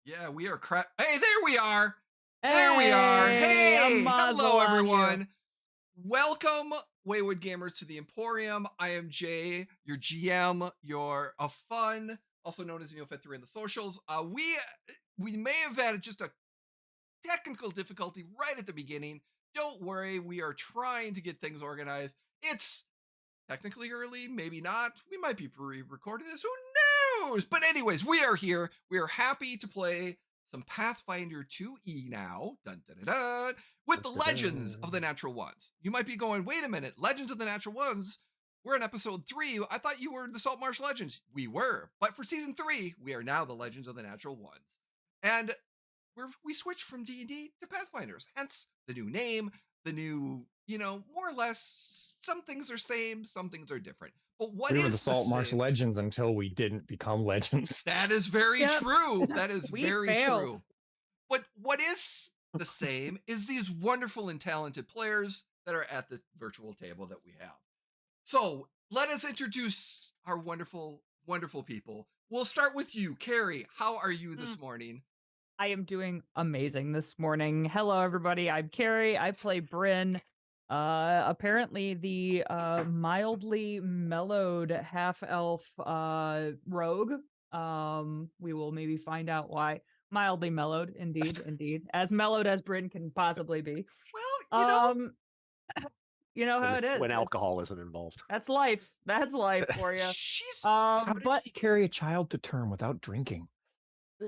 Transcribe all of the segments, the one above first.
Yeah, we are Hey, there we are. There we are. Hey, hello everyone. Welcome, Wayward Gamers, to the Emporium. I am Jay, your GM, your fun, also known as Neofit3 in the socials. We may have had just a technical difficulty right at the beginning. Don't worry, we are trying to get things organized. It's technically early, maybe not. We might be pre-recording this. Who knows? But anyways, we are here. We are happy to play some Pathfinder 2E now. Dun, dun, dun, dun, with the Legends of the Natural Ones. You might be going, wait a minute, Legends of the Natural Ones? We're in episode 3. I thought you were the Saltmarsh Legends. We were. But for season 3, we are now the Legends of the Natural Ones. And we switched from D&D to Pathfinders. Hence the new name, the new, more or less, some things are same, some things are different. But what is we were the Saltmarsh Legends until we didn't become legends. That is very true. That is very failed. true. But what is the same is these wonderful and talented players that are at the virtual table that we have. So let us introduce our wonderful, wonderful people. We'll start with you, Carrie. How are you this morning? I am doing amazing this morning. Hello, everybody. I'm Carrie. I play Brynn. Apparently the mildly mellowed half-elf rogue. We will maybe find out why. Mildly mellowed, indeed. As mellowed as Brynn can possibly be. Well, you know how it is. When alcohol isn't involved. That's life. That's life for you. How did she carry a child to term without drinking?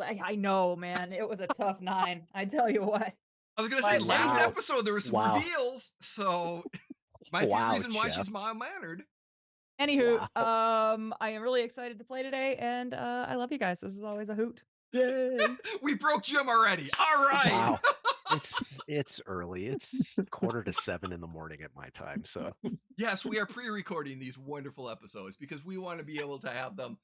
I know, man. It was a tough 9. I tell you what. I was going to say, last episode, there were some reveals, so might be a reason why she's mild-mannered. Anywho, I am really excited to play today, and I love you guys. This is always a hoot. Yay! We broke Jim already. All right. Wow. It's early. It's 6:45 in the morning at my time, so. Yes, we are pre-recording these wonderful episodes because we want to be able to have them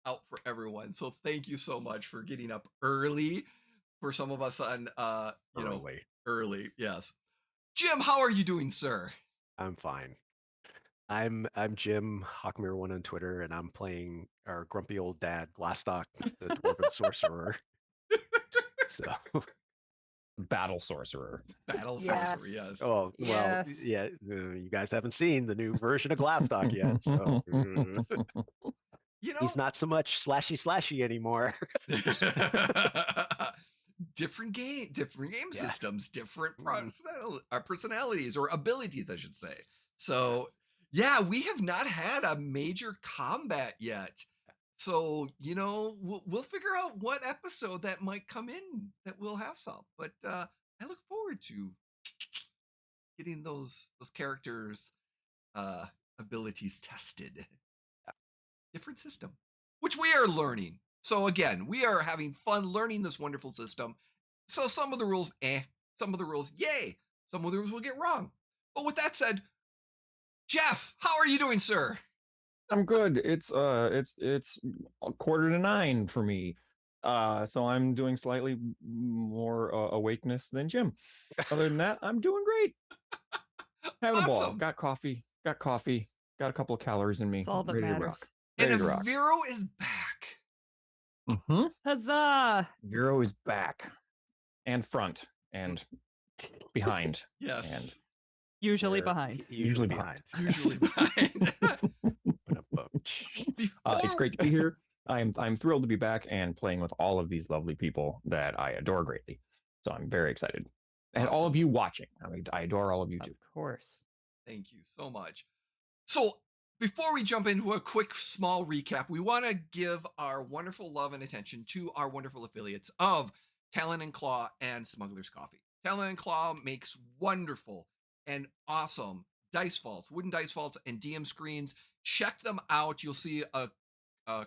out for everyone. So thank you so much for getting up early for some of us on early. Yes. Jim, how are you doing, sir? I'm fine. I'm Jim Hawkmere1 on Twitter, and I'm playing our grumpy old dad, Glastoc, the dwarven sorcerer. So Battle sorcerer. Sorcerer, yes. Oh, well, yeah, you guys haven't seen the new version of Glastoc yet. So. He's not so much slashy anymore. different game systems, different personalities or abilities, I should say. So, yeah, we have not had a major combat yet. So, we'll figure out what episode that might come in that we'll have some. But I look forward to getting those characters' abilities tested. Different system, which we are learning. So again, we are having fun learning this wonderful system. So some of the rules, some of the rules, yay. Some of the rules will get wrong. But with that said, Jeff, how are you doing, sir? I'm good. It's 8:45 for me. So I'm doing slightly more awakeness than Jim. Other than that, I'm doing great. Having a ball. Got coffee. Got a couple of calories in me. That's all that matters. And Aviro is back. Mm-hmm. Huzzah! Aviro is back. And front. And behind. Yes. Usually They're behind. Usually behind. Usually behind. It's great to be here. I'm thrilled to be back and playing with all of these lovely people that I adore greatly. So I'm very excited. And all of Awesome. you watching. I mean, I adore all of you too. Of course. Thank you so much. So before we jump into a quick small recap, we want to give our wonderful love and attention to our wonderful affiliates of Talon and Claw and Smuggler's Coffee. Talon and Claw makes wonderful and awesome dice vaults, wooden dice vaults, and DM screens. Check them out. You'll see a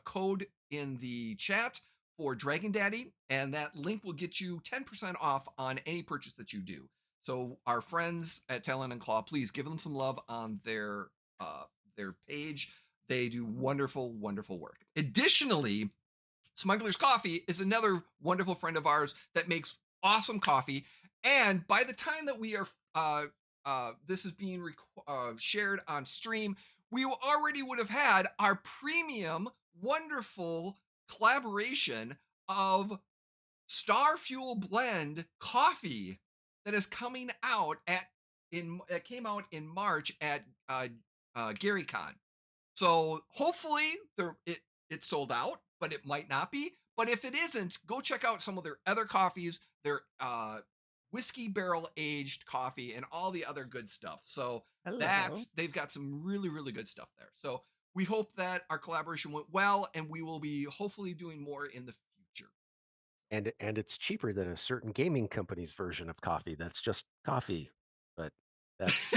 code in the chat for Dragon Daddy, and that link will get you 10% off on any purchase that you do. So our friends at Talon and Claw, please give them some love on their page. They do wonderful, wonderful work. Additionally, Smuggler's Coffee is another wonderful friend of ours that makes awesome coffee. And by the time that we are this is being shared on stream, we already would have had our premium, wonderful collaboration of Star Fuel Blend coffee that is coming out it came out in March at GaryCon. So hopefully it's sold out, but it might not be. But if it isn't, go check out some of their other coffees, their whiskey barrel aged coffee, and all the other good stuff. So they've got some really, really good stuff there. So we hope that our collaboration went well, and we will be hopefully doing more in the future. And it's cheaper than a certain gaming company's version of coffee. That's just coffee, but that's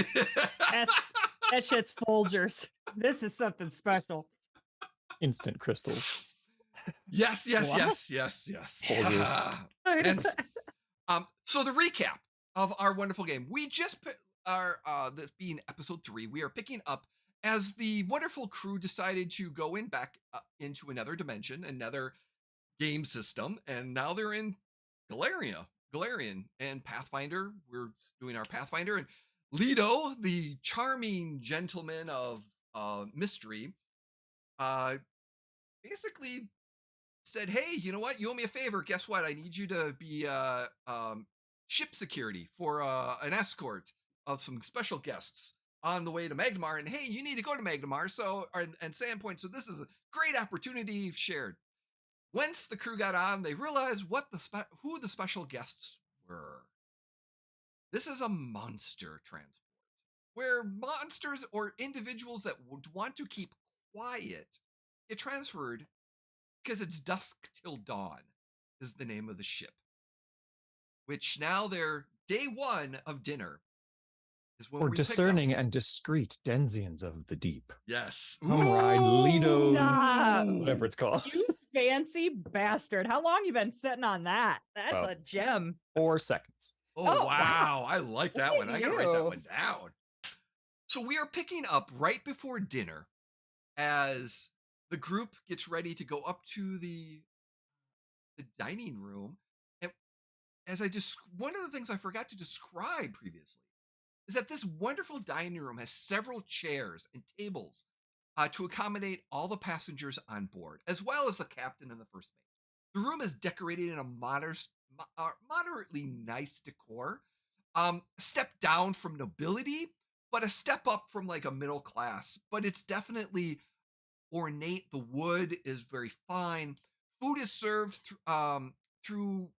that shit's Folgers. This is something special. Instant crystals. Yes. Folgers. And so the recap of our wonderful game. We just this being episode 3, we are picking up as the wonderful crew decided to go back into another dimension, another game system, and now they're in Golarion and Pathfinder. We're doing our Pathfinder, and Lido, the charming gentleman of mystery, basically said, "Hey, you know what? You owe me a favor. Guess what? I need you to be ship security for an escort of some special guests on the way to Magnemar. And hey, you need to go to Magnemar. So and Sandpoint. So this is a great opportunity shared." Once the crew got on, they realized who the special guests were. This is a monster transport, where monsters or individuals that would want to keep quiet get transferred because it's dusk till dawn is the name of the ship. Which now their day 1 of dinner is when we discerning and discreet denizens of the deep. Yes. Come ride Lido. Stop. Whatever it's called. You fancy bastard. How long you been sitting on that? That's a gem. 4 seconds. Oh, wow. I like that one. I gotta write that you. one down. So we are picking up right before dinner as the group gets ready to go up to the dining room. And as one of the things I forgot to describe previously is that this wonderful dining room has several chairs and tables to accommodate all the passengers on board, as well as the captain and the first mate. The room is decorated in a moderately nice decor. A step down from nobility, but a step up from like a middle class. But it's definitely ornate. The wood is very fine. Food is served through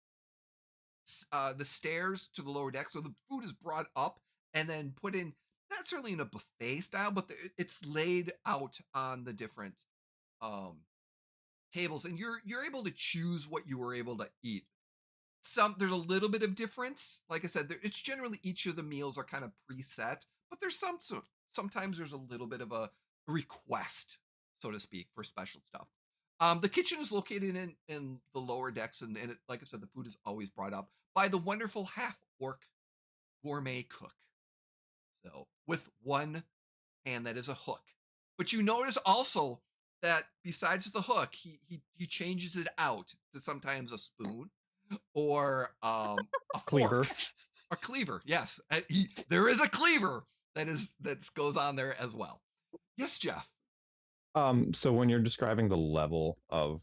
the stairs to the lower deck. So the food is brought up and then put in, not necessarily in a buffet style, but it's laid out on the different tables, and you're able to choose what you were able to eat. There's a little bit of difference. Like I said, it's generally each of the meals are kind of preset, but there's sometimes there's a little bit of a request, so to speak, for special stuff. The kitchen is located in the lower decks, and like I said, the food is always brought up by the wonderful half-orc gourmet cook. So with one hand that is a hook. But you notice also that besides the hook, he changes it out to sometimes a spoon or a cleaver. Fork. A cleaver, yes. There is a cleaver that goes on there as well. Yes, Jeff. So when you're describing the level of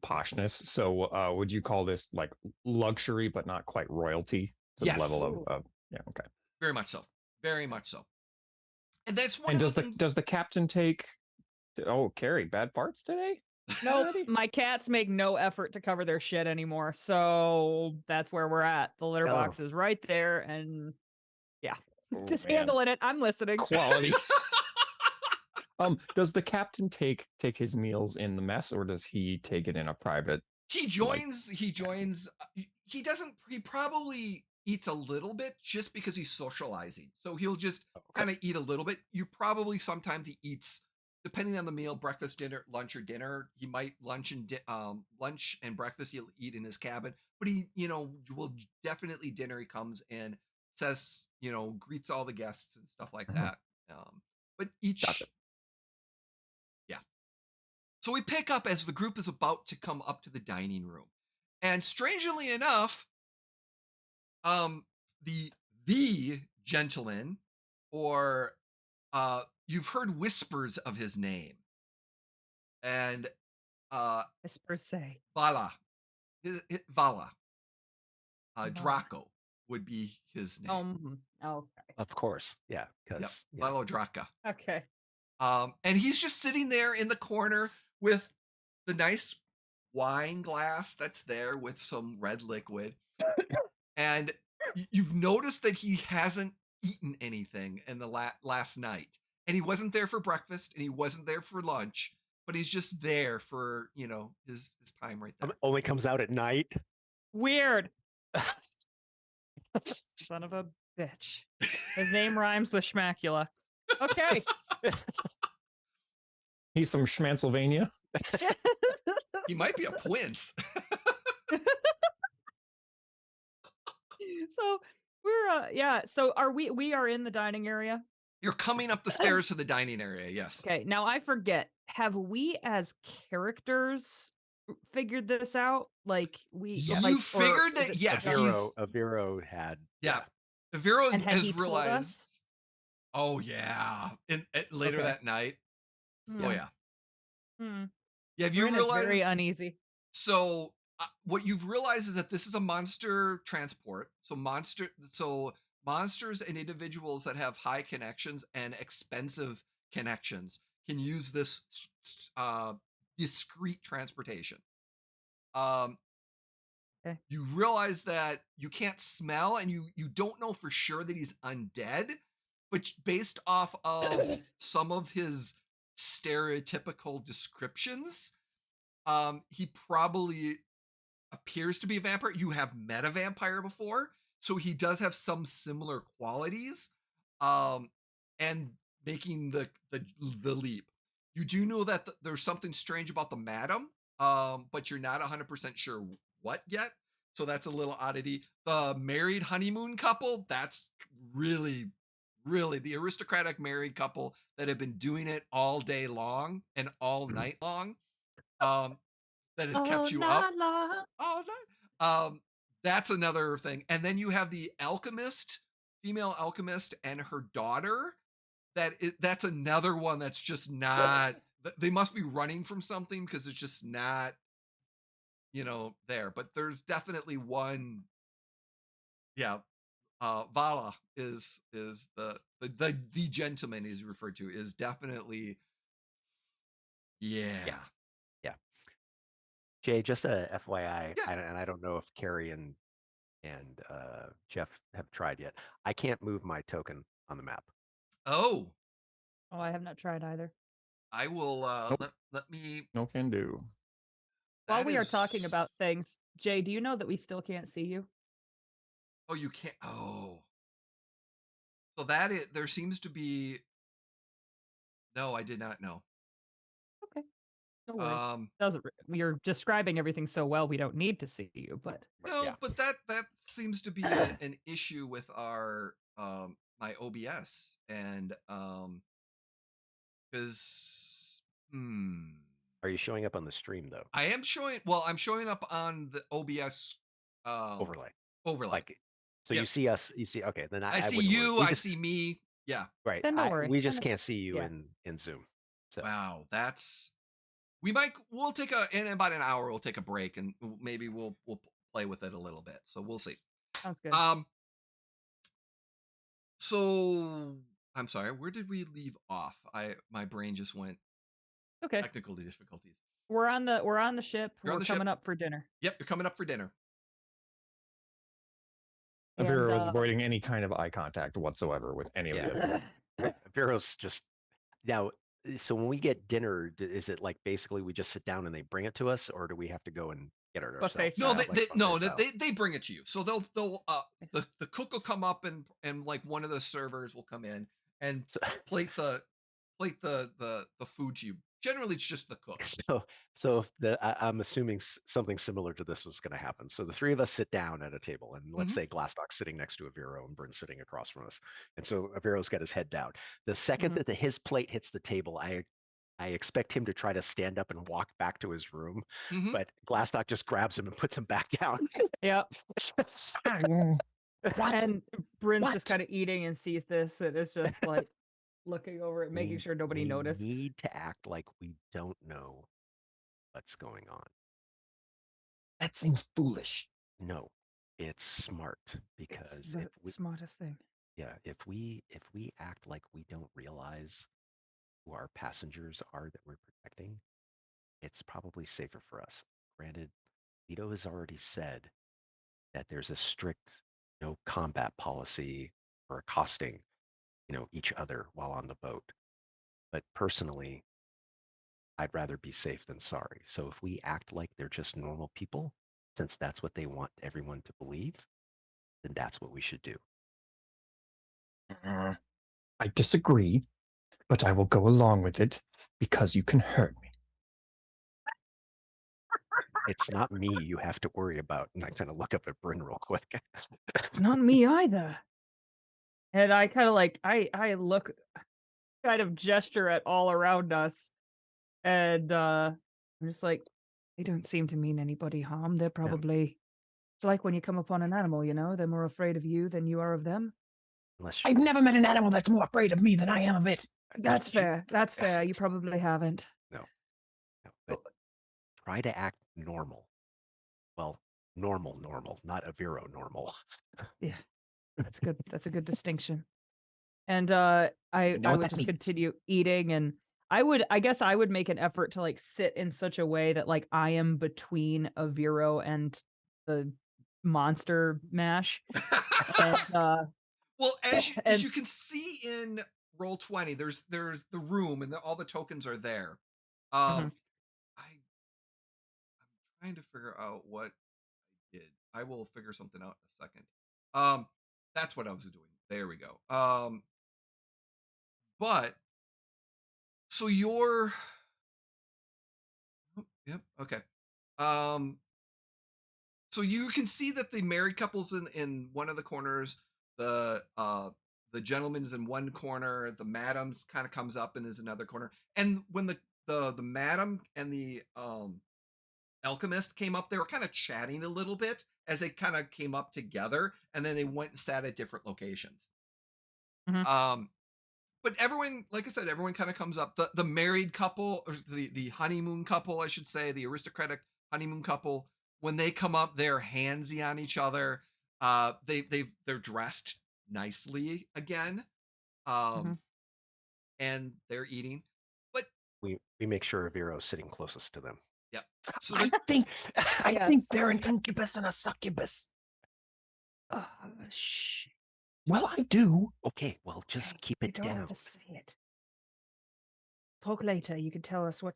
poshness, so would you call this like luxury but not quite royalty the level of yeah, okay. Very much so. Very much so. And that's one And of the things. does the captain take? Oh, Carrie, bad farts today? No, Already? my cats make no effort to cover their shit anymore, so that's where we're at. The litter box is right there, and yeah, just handling it. I'm listening. Quality. Does the captain take his meals in the mess, or does he take it in a private? He joins. He doesn't. He probably eats a little bit just because he's socializing. So he'll just kind of eat a little bit. You probably sometimes he eats, depending on the meal, breakfast, dinner, lunch, or dinner. He might lunch and breakfast he'll eat in his cabin. But he, will definitely dinner. He comes in, says, greets all the guests and stuff like that. But each. Gotcha. Yeah. So we pick up as the group is about to come up to the dining room. And strangely enough, the gentleman, or you've heard whispers of his name. And Whispers say Vala. Draco would be his name. Okay. Of course. Yeah. Because Valo Draca. Okay. And he's just sitting there in the corner with the nice wine glass that's there with some red liquid. And you've noticed that he hasn't eaten anything in the last night. And he wasn't there for breakfast and he wasn't there for lunch, but he's just there for, his time right there. only comes out at night. Weird. Son of a bitch. His name rhymes with Schmacula. Okay. He's from Schmancelvania. He might be a Quince. So we're so are we are in the dining area? You're coming up the stairs to the dining area, yes. Okay, now I forget. Have we as characters figured this out? Like figured that yes. Aviro had. Yeah. Aviro and has realized. Oh yeah. Later that night. Oh yeah. Yeah, have you Brynn realized? Is very uneasy. So what you've realized is that this is a monster transport. So monsters and individuals that have high connections and expensive connections can use this discreet transportation. You realize that you can't smell and you don't know for sure that he's undead, but based off of some of his stereotypical descriptions, he probably appears to be a vampire. You have met a vampire before, so he does have some similar qualities, and making the leap. You do know that there's something strange about the madam, but you're not 100% sure what yet. So that's a little oddity. The married honeymoon couple, that's really, really the aristocratic married couple that have been doing it all day long and all night long. That has kept you up all night. That's another thing. And then you have the female alchemist and her daughter. That's another one that's just not, they must be running from something because it's just not, there. But there's definitely one. Yeah. Vala is the gentleman he's referred to is definitely. Yeah. Jay, just a FYI, and I don't know if Carrie and Jeff have tried yet. I can't move my token on the map. Oh, I have not tried either. I will Nope. let me. No can do. While we are talking about things, Jay, do you know that we still can't see you? Oh, you can't. Oh, so there seems to be. No, I did not know. Okay. No worries. You're describing everything so well, we don't need to see you, but no, but that seems to be an issue with our my OBS and because Are you showing up on the stream though? I am showing. Well, I'm showing up on the OBS overlay. So yeah. you see us. You see. Okay, then I see you. I see me. Yeah. Right. Then don't worry. We just can't see you in Zoom. So. Wow, we'll take in about an hour. We'll take a break and maybe we'll play with it a little bit. So we'll see. Sounds good. So I'm sorry, where did we leave off? My brain just went Okay. technical difficulties. We're on the ship. You're on We're the ship. coming up for dinner. Yep, you're coming up for dinner. And Aviro is avoiding any kind of eye contact whatsoever with any of the other. Aviro's just now. So when we get dinner, is it like basically we just sit down and they bring it to us, or do we have to go and get it Buffet ourselves? No, style. they bring it to you. So they'll the cook will come up and like one of the servers will come in and So, plate the food to you. Generally, it's just the cook. so I'm assuming something similar to this was going to happen. So the three of us sit down at a table, and let's say Glastoc sitting next to Aviro and Brynn sitting across from us. And so Aviro's got his head down. The second that his plate hits the table, I expect him to try to stand up and walk back to his room, but Glastoc just grabs him and puts him back down. Yep. What? And Bryn's just kind of eating and sees this, and it's just like looking over it, making sure nobody noticed. We need to act like we don't know what's going on. That seems foolish. No, it's smart because It's the smartest thing. Yeah, if we act like we don't realize who our passengers are that we're protecting, it's probably safer for us. Granted, Leto has already said that there's a strict no combat policy for accosting, each other while on the boat. But personally, I'd rather be safe than sorry. So if we act like they're just normal people, since that's what they want everyone to believe, then that's what we should do. I disagree, but I will go along with it because you can hurt me. It's not me you have to worry about. And I kind of look up at Brynn real quick. It's not me either. And I kind of like I look, kind of gesture at all around us, and I'm just like, they don't seem to mean anybody harm. They're probably it's like when you come upon an animal, they're more afraid of you than you are of them. I've never met an animal that's more afraid of me than I am of it. That's fair. That's fair. You probably haven't. No, but try to act normal. Well, normal, not Aviro normal. Yeah, that's good. That's a good distinction. And I would just continue eating, and I guess I would make an effort to like sit in such a way that like I am between Aviro and the monster mash. And well, as you can see in Roll20, there's the room and all the tokens are there. I'm trying to figure out what I did. I will figure something out in a second. That's what I was doing. There we go. But so you're yep, okay. So you can see that the married couple's in one of the corners, the gentleman's in one corner, the madam's kind of comes up and is another corner. And when the madam and the alchemist came up, they were kind of chatting a little bit as they kind of came up together, and then they went and sat at different locations. But everyone, like I said, everyone kind of comes up. The married couple, or the honeymoon couple, I should say, the aristocratic honeymoon couple, when they come up, they're handsy on each other. They're dressed nicely again, and they're eating. But we make sure Aviro's sitting closest to them. Yep. So I think they're an incubus and a succubus. Shh. Well, I do. Okay, well, just keep it You don't down. have to say it. Talk later. You can tell us what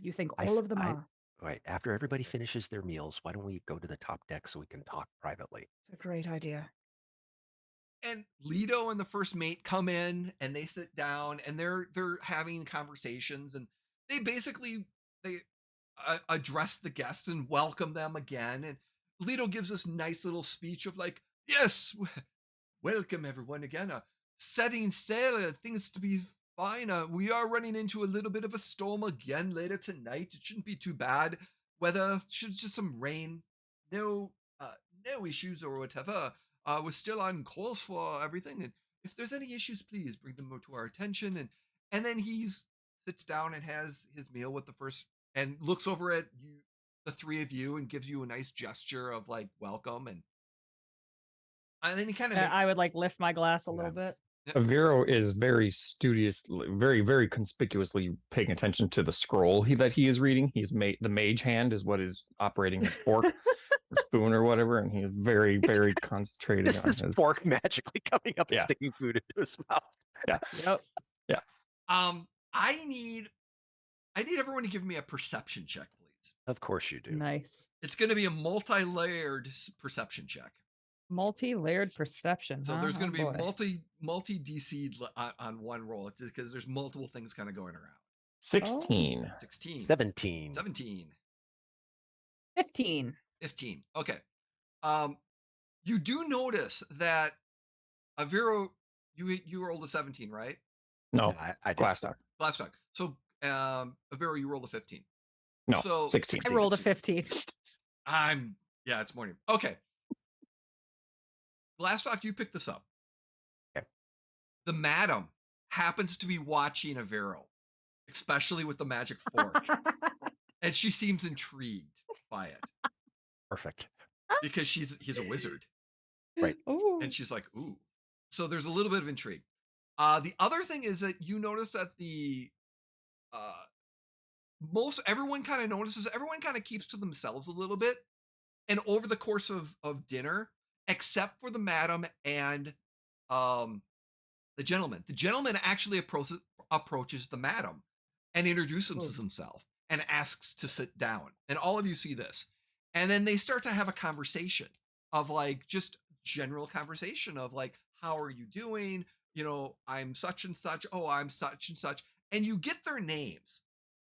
you think all of them are. Right. After everybody finishes their meals, why don't we go to the top deck so we can talk privately? It's a great idea. And Leto and the first mate come in and they sit down and they're having conversations, and they basically address the guests and welcome them again. And Leto gives this nice little speech of like, yes, welcome everyone again. Setting sail, things to be fine. We are running into a little bit of a storm again later tonight. It shouldn't be too bad. Weather should just some rain. No issues or whatever. We're still on course for everything. And if there's any issues, please bring them to our attention. And then he sits down and has his meal with the first and looks over at you, the three of you, and gives you a nice gesture of like welcome. And And then he kind of I would like lift my glass a little bit. Aviro is very studious, very, very conspicuously paying attention to the scroll that he is reading. He's the mage hand is what is operating his fork or spoon or whatever, and he is very, very concentrated Just on his his fork magically coming up and Yeah. sticking food into his mouth. Yeah. Yep. Yeah. I need everyone to give me a perception check, please. Of course you do. Nice. It's going to be a multi-layered perception check. Multi-layered perception. So huh? there's going to be boy. multi DC on one roll because there's multiple things kind of going around. 16. 16. 17. 17. 15. 15. Okay. You do notice that Aviro, you rolled a 17, right? No, I did. Glastoc. Glastoc. So Aviro, you rolled a 15. No, So 16. I rolled a 15. It's morning. Okay. Glastoc, you picked this up. Okay. The madam happens to be watching Aviro, especially with the magic fork. And she seems intrigued by it. Perfect. Because he's a wizard. Right. Ooh. And she's like, ooh. So there's a little bit of intrigue. The other thing is that you notice that everyone kind of keeps to themselves a little bit. And over the course of dinner, except for the madam and the gentleman actually approaches the madam and introduces himself and asks to sit down. And all of you see this. And then they start to have a conversation of like just general conversation of like, how are you doing? You know, I'm such and such. Oh, I'm such and such. And you get their names.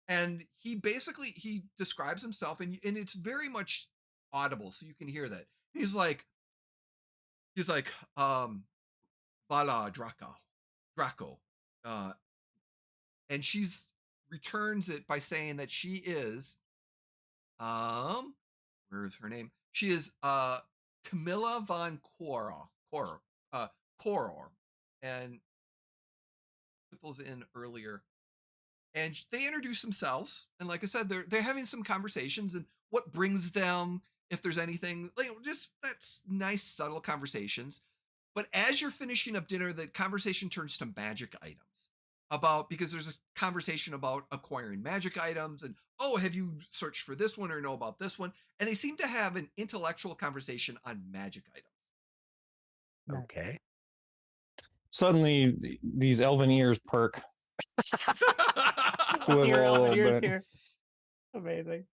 And he describes himself and it's very much audible. So you can hear that. He's like, Bala Draco. And she's returns it by saying that she is, where is her name? She is Camilla von Koror. And put those in earlier. And they introduce themselves. And like I said, they're having some conversations and what brings them, if there's anything, like just that's nice, subtle conversations. But as you're finishing up dinner, the conversation turns to magic items because there's a conversation about acquiring magic items and, oh, have you searched for this one or know about this one? And they seem to have an intellectual conversation on magic items. Okay. Suddenly, these elven ears perk. Swivel a little bit. Here. Amazing.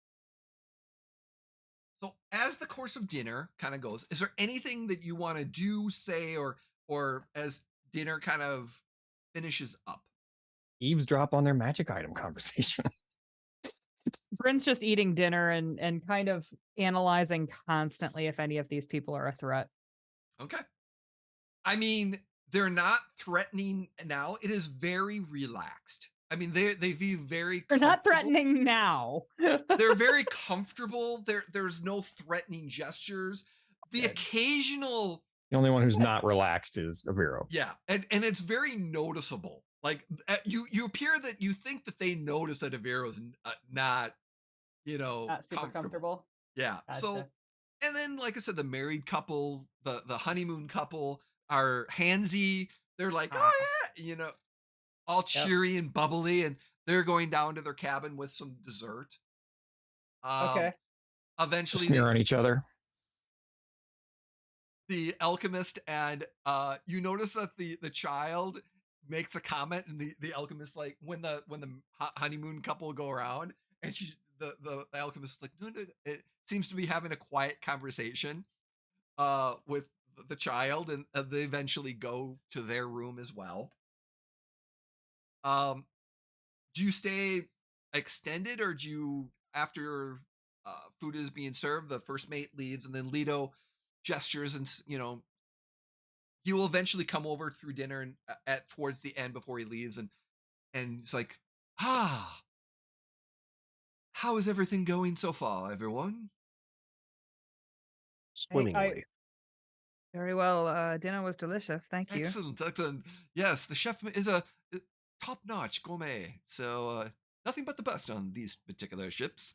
So as the course of dinner kind of goes, is there anything that you want to do, say, or as dinner kind of finishes up? Eavesdrop on their magic item conversation. Bryn's just eating dinner and kind of analyzing constantly if any of these people are a threat. Okay. I mean, they're not threatening now. It is very relaxed. I mean, they view very. They're not threatening now. They're very comfortable. There's no threatening gestures. The occasional. The only one who's not relaxed is Aviro. Yeah, and it's very noticeable. Like you appear that you think that they notice that Aviro's not, not super comfortable. Yeah. Gotcha. So, and then like I said, the married couple, the honeymoon couple are handsy. They're like, oh yeah, all cheery and bubbly, and they're going down to their cabin with some dessert. Okay. Eventually, smear on each other. The alchemist and you notice that the child makes a comment, and the alchemist, like when the honeymoon couple go around, and the alchemist is like, no, it seems to be having a quiet conversation with the child, and they eventually go to their room as well. Do you stay extended, or do you, after food is being served, the first mate leaves, and then Leto gestures, and he will eventually come over through dinner and towards the end before he leaves, and he's like, how is everything going so far, everyone? Swimmingly. Very well. Dinner was delicious. Thank you. Excellent. Yes, the chef is a top-notch gourmet. So nothing but the best on these particular ships,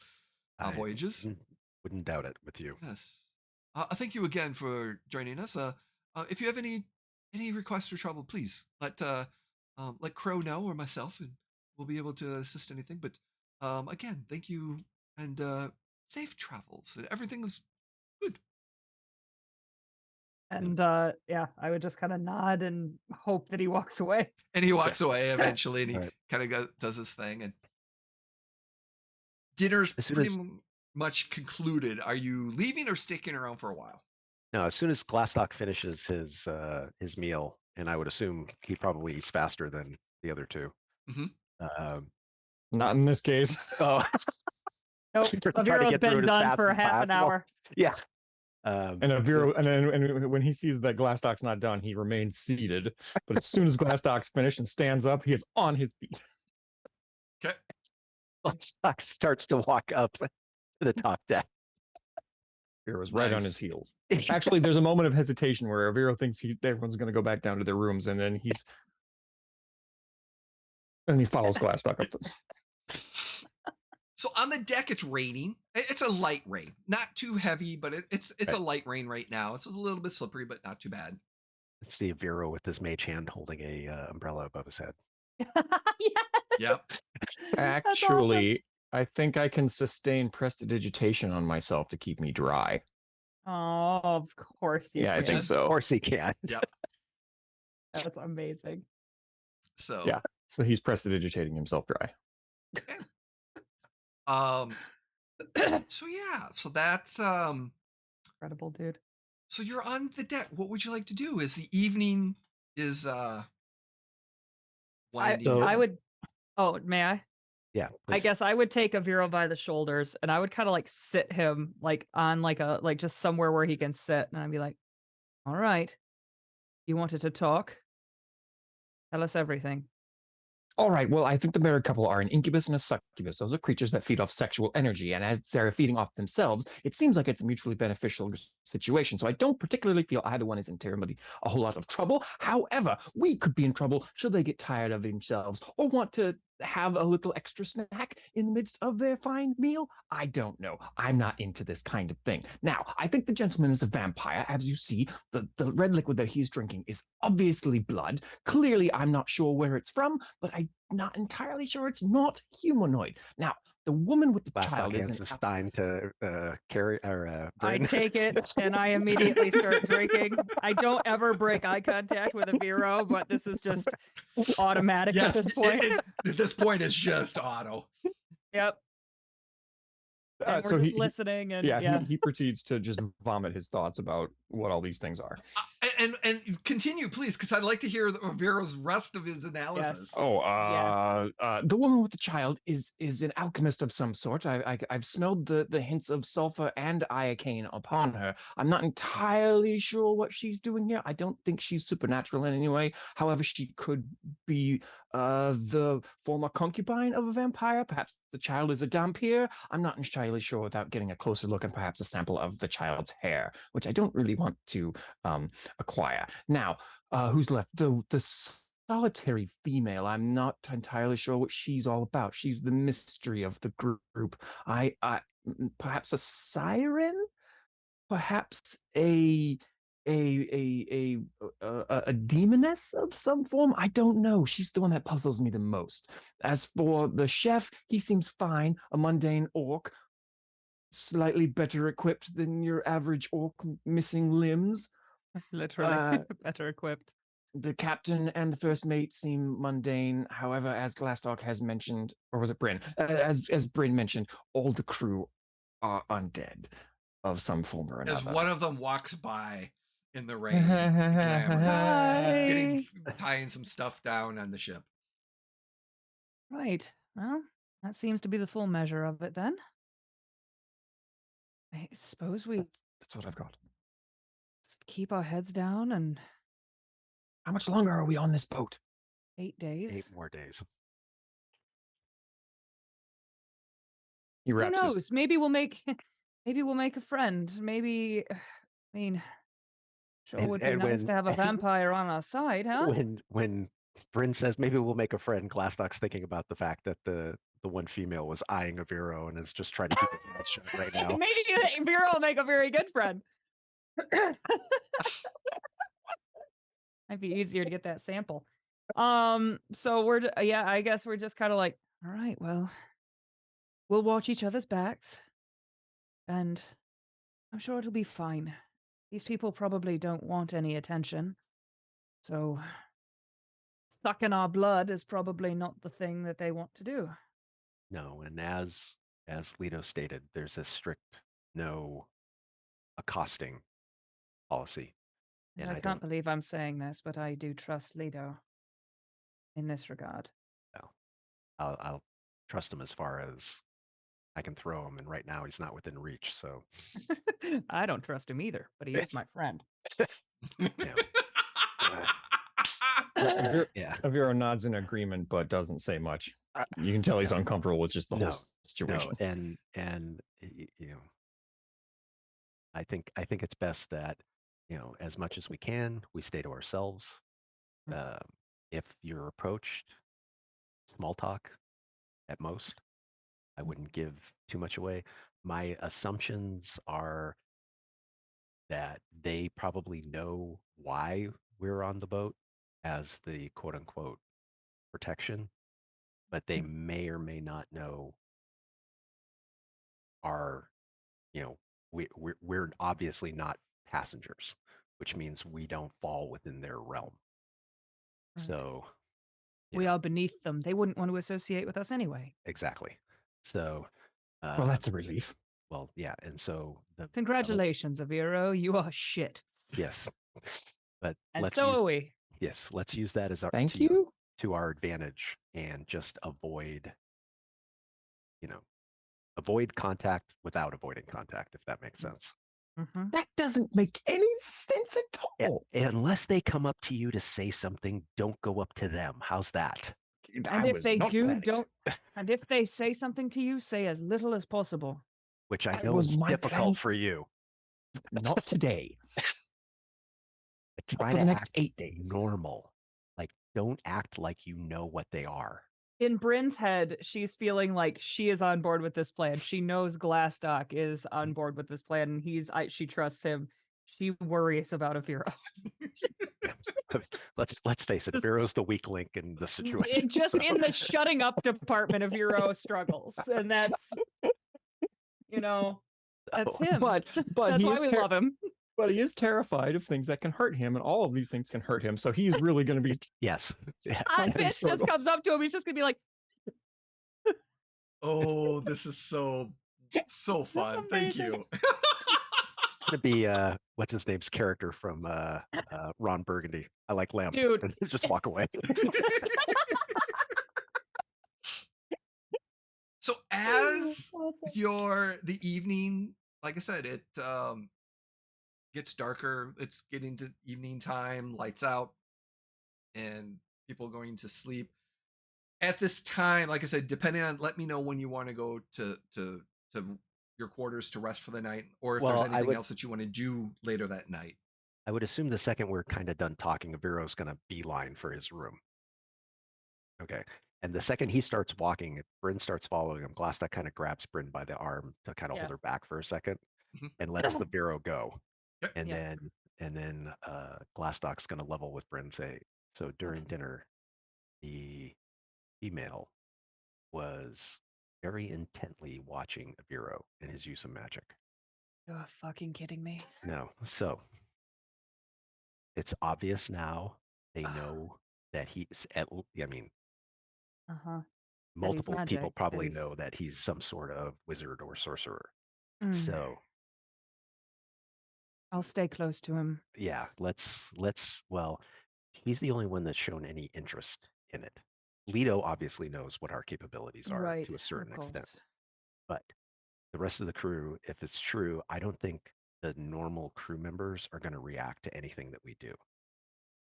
voyages. Wouldn't doubt it with you. Yes. Thank you again for joining us. if you have any requests or trouble, please let Crow know or myself, and we'll be able to assist anything. But again, thank you, and safe travels. And everything's good. And yeah, I would just kind of nod and hope that he walks away. And he walks away eventually, and he Right. kind of does his thing. And dinner's As soon pretty as- much concluded. Are you leaving or sticking around for a while? No, as soon as Glastoc finishes his meal, and I would assume he probably eats faster than the other two. Mhm. Not in this case. Oh, Nope, You're trying to Aviro's get through it been as done fast for as half an possible. hour. yeah. And Aviro, and when he sees that Glastoc's not done, he remains seated. But as soon as Glastoc's finished and stands up, he is on his feet. Okay. Glastoc starts to walk up to the top deck. Aviro is right on Nice. his heels. Actually, there's a moment of hesitation where Aviro thinks everyone's going to go back down to their rooms, and then he follows Glastoc up. So on the deck, it's raining. It's a light rain, not too heavy, but it's a light rain right now. It's a little bit slippery, but not too bad. See Aviro with his mage hand holding a umbrella above his head. Yes. Yep. That's Actually, I think I can sustain prestidigitation on myself to keep me dry. awesome. Oh, of course you Yeah, I can. think Of so. course he can. Yep. That's amazing. So Yeah. So he's prestidigitating himself dry. So yeah, so that's Incredible, dude. so you're on the deck. What would you like to do? Is the evening is winding So- I down? would. Oh, may I? Yeah. I please. guess I would take Aviro by the shoulders and I would kind of like sit him like on like just somewhere where he can sit, and I'd be like, "All right, you wanted to talk? Tell us everything." All right, well, I think the married couple are an incubus and a succubus. Those are creatures that feed off sexual energy, and as they're feeding off themselves, it seems like it's a mutually beneficial situation. So I don't particularly feel either one is in terribly a whole lot of trouble. However, we could be in trouble should they get tired of themselves or want to have a little extra snack in the midst of their fine meal. I don't know. I'm not into this kind of thing. Now, I think the gentleman is a vampire. As you see, the red liquid that he's drinking is obviously blood. Clearly, I'm not sure where it's from, but I'm not entirely sure it's not humanoid. Now, the woman with the Glastoc child is hands an a stein to carry or I Brynn. take it and I immediately start drinking. I don't ever break eye contact with Aviro, but this is just automatic Yeah, at this point. at this point, it's just auto. Yep. And we're so just he listening, and yeah, he proceeds to just vomit his thoughts about what all these things are. And continue, please, because I'd like to hear Vero's rest of his analysis. Oh, Yeah. the woman with the child is an alchemist of some sort. I've smelled the hints of sulfur and iocane upon her. I'm not entirely sure what she's doing here. I don't think she's supernatural in any way. However, she could be the former concubine of a vampire. Perhaps the child is a dhampir. I'm not entirely sure without getting a closer look and perhaps a sample of the child's hair, which I don't really want to acquire. Now, who's left? The solitary female. I'm not entirely sure what she's all about. She's the mystery of the group. I perhaps a siren, perhaps a demoness of some form. I don't know. She's the one that puzzles me the most. As for the chef, he seems fine. A mundane orc, slightly better equipped than your average orc missing limbs. literally better equipped. The captain and the first mate seem mundane. However, as Glastoc has mentioned, or was it Brynn? As Brynn mentioned, all the crew are undead of some form or another. As one of them walks by in the rain, glamour, tying some stuff down on the ship. Right. Well, that seems to be the full measure of it then. I suppose we That's what I've got. keep our heads down and How much longer are we on this boat? 8 days. 8 more days. He Who wraps his knows? Maybe we'll make a friend. Maybe I mean sure And- would be and nice when- to have a vampire on our side, huh? When Brynn says maybe we'll make a friend, Glastoc's thinking about the fact that the one female was eyeing Aviro and is just trying to keep his mouth shut right now. Maybe Aviro will make a very good friend. Might be easier to get that sample. So I guess we're just kind of like, all right, well, we'll watch each other's backs, and I'm sure it'll be fine. These people probably don't want any attention, so sucking our blood is probably not the thing that they want to do. No, and as Leto stated, there's a strict no accosting policy, And and I I can't don't believe I'm saying this, but I do trust Lido in this regard. know. I'll trust him as far as I can throw him, and right now he's not within reach. So I don't trust him either, but he is my friend. yeah, yeah. Aviro nods in agreement, but doesn't say much. You can tell he's No. uncomfortable with just the No, whole situation. No, and you know, I think it's best that as much as we can, we stay to ourselves. Uh, if you're approached, small talk at most. I wouldn't give too much away. My assumptions are that they probably know why we're on the boat as the quote unquote protection, but they may or may not know our, we're obviously not passengers, which means we don't fall within their realm. Right. So we are beneath them. They wouldn't want to associate with us anyway. Exactly. So well, that's a relief. Well, yeah, and so congratulations, Aviro. You are shit. Yes, but and let's so use, are we. Yes, let's use that as our thank you to our advantage and just avoid contact without avoiding contact, if that makes sense. Mm-hmm. That doesn't make any sense at all. Unless they come up to you to say something, don't go up to them. How's that? And if they do, don't. And if they say something to you, say as little as possible. Which I know is difficult for you. Not today. Try for to the next act 8 days. Normal. Like, don't act like you know what they are. In Brynn's head, she's feeling like she is on board with this plan. She knows Glastoc is on board with this plan, and she trusts him. She worries about Aviro. Let's face it, Aviro's the weak link in the situation. In the shutting up department, Aviro struggles, and that's that's him. But that's why we love him. But he is terrified of things that can hurt him, and all of these things can hurt him. So he's really going to be yes. Odd bitch just comes up to him. He's just going to be like, "Oh, this is so fun. Thank you." Gonna be what's his name's character from Ron Burgundy. I like Lamp. Dude, and just walk away. So as the evening, like I said, it gets darker. It's getting to evening time, lights out, and people going to sleep. At this time, like I said, depending on, let me know when you want to go to your quarters to rest for the night, or if there's anything else that you want to do later that night. I would assume the second we're kind of done talking, Aviro's going to beeline for his room. Okay. And the second he starts walking, Brynn starts following him. Glastoc kind of grabs Brynn by the arm to kind of hold her back for a second and lets the Aviro go. Yep. And then Glastoc's going to level with Brynn and say, so during dinner, the female was very intently watching Aviro and his use of magic. You're fucking kidding me. No. So it's obvious now. They know that he's multiple people probably know that he's some sort of wizard or sorcerer. So I'll stay close to him. Yeah, well, he's the only one that's shown any interest in it. Leto obviously knows what our capabilities are to a certain extent. But the rest of the crew, if it's true, I don't think the normal crew members are going to react to anything that we do.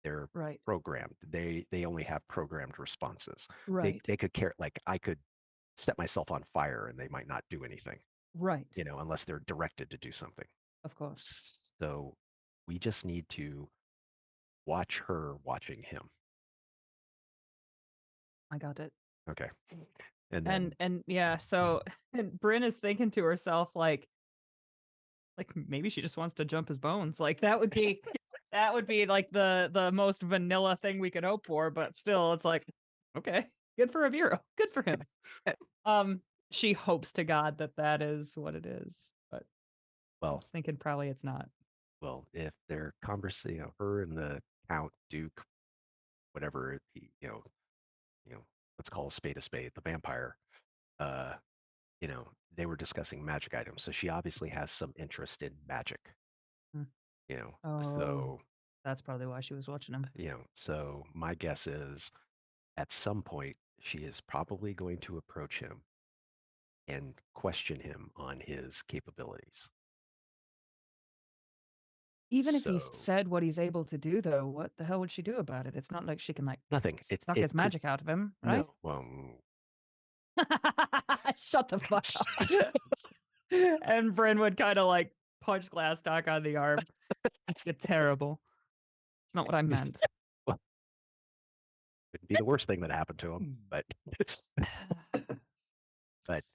They're programmed. They only have programmed responses. Right. They could care, like I could set myself on fire and they might not do anything. Right. Unless they're directed to do something. Of course. So we just need to watch her watching him. I got it. Okay. And yeah, so Brynn is thinking to herself like maybe she just wants to jump his bones. Like that would be That would be like the most vanilla thing we could hope for, but still, it's like, okay, good for Aviro, good for him. She hopes to God that that is what it is, but I Well, was thinking probably it's not. well, if they're conversing, her and the Count, Duke, whatever let's call a spade, the vampire, uh, they were discussing magic items. So she obviously has some interest in magic, Hmm. So, Oh, that's probably why she was watching him. so my guess is at some point she is probably going to approach him and question him on his capabilities. Even if he So said what he's able to do, though, what the hell would she do about it? It's not like she can like nothing. suck his magic out of him, right? No. Shut the fuck up. And Brynn would kind of like punch Glastoc on the arm. It's terrible. It's not what I meant. Well, it'd be the worst thing that happened to him, but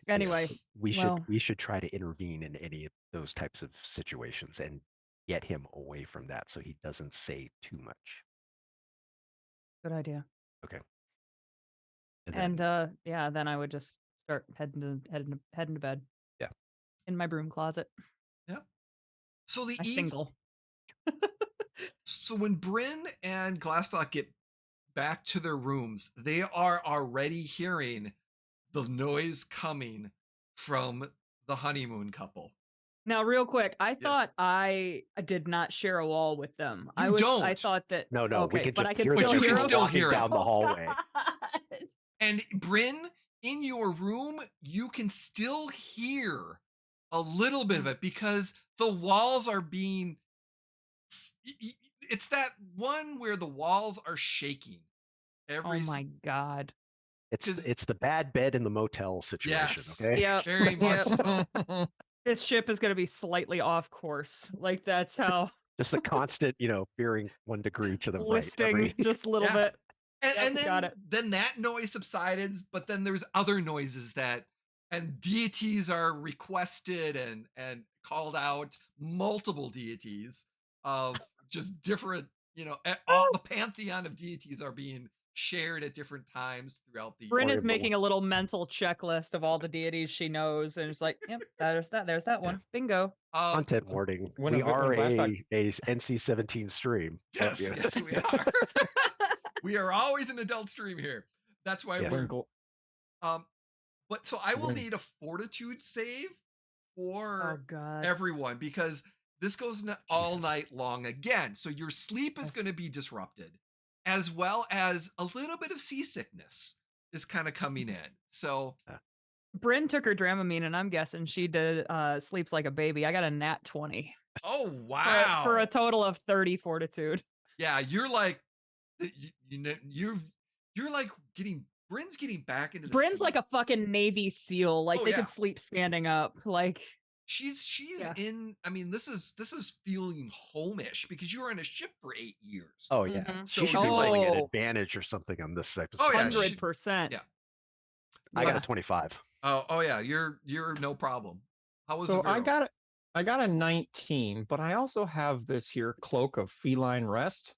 Anyway, we should try to intervene in any of those types of situations and get him away from that so he doesn't say too much. Good idea. Okay. And then I would just start heading to bed. Yeah. In my broom closet. Yeah. So I single. So when Brynn and Glastoc get back to their rooms, they are already hearing the noise coming from the honeymoon couple. Now, real quick, I thought I did not share a wall with them. You don't. I thought that. No, okay, we could but just I can hear still them hear you can them? still hear down it. the hallway. And Brynn, in your room, you can still hear a little bit of it because the walls are being. It's that one where the walls are shaking. Oh my god! It's the bad bed in the motel situation. Yes. Okay. Yeah, Very much so. This ship is going to be slightly off course. Like that's how. Just a constant, veering 1 degree to the listing right. just a little Yeah. bit. And Yep, then that noise subsided, but then there's other noises and deities are requested and called out, multiple deities of just different, all the pantheon of deities are being shared at different times throughout the Brynn is making a little mental checklist of all the deities she knows, and it's like, yep, there's that one. Bingo. Content warning. When we a- when are Glastoc- a NC-17 stream. Yes, yes, we are. We are always an adult stream here. That's why Yes. we're but so I will When- need a fortitude save Oh for god. everyone because this goes all Jesus. night long again. So your sleep is Yes. going to be disrupted, as well as a little bit of seasickness is kind of coming in. So Brynn took her Dramamine, and I'm guessing she did sleeps like a baby. I got a nat 20. oh wow, For a total of 30 fortitude. yeah, you're like you're like Brynn's getting back into the Brynn's sleep. like a fucking Navy SEAL. Like Oh, they yeah. could sleep standing up. Like She's Yeah. in. I mean, this is feeling home-ish because you were on a ship for 8 years. Oh yeah. Mhm. She should be you're like- rolling an Oh. advantage or something on this episode. Oh, yeah, 100%. yeah. I got a 25. Oh yeah, you're no problem. How was So Aviro? I got a 19, but I also have this here cloak of feline rest.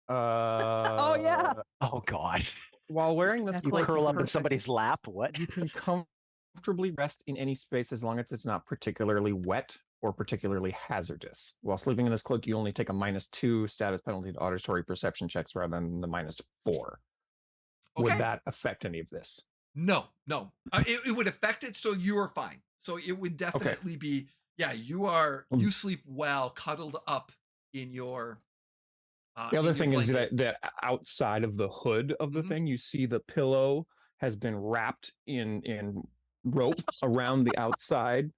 Oh, yeah. Oh god. While wearing this That's You cloak, like curl up in perfect. somebody's lap. What? you can comfortably rest in any space as long as it's not particularly wet or particularly hazardous. While sleeping in this cloak, you only take a -2 status penalty to auditory perception checks rather than the -4. Okay. Would that affect any of this? No. It would affect it, so you are fine. So it would definitely be. Yeah, you sleep well, cuddled up in your. The other in your thing is blanket. that outside of the hood of the Mhm. thing, you see the pillow has been wrapped in rope around the outside.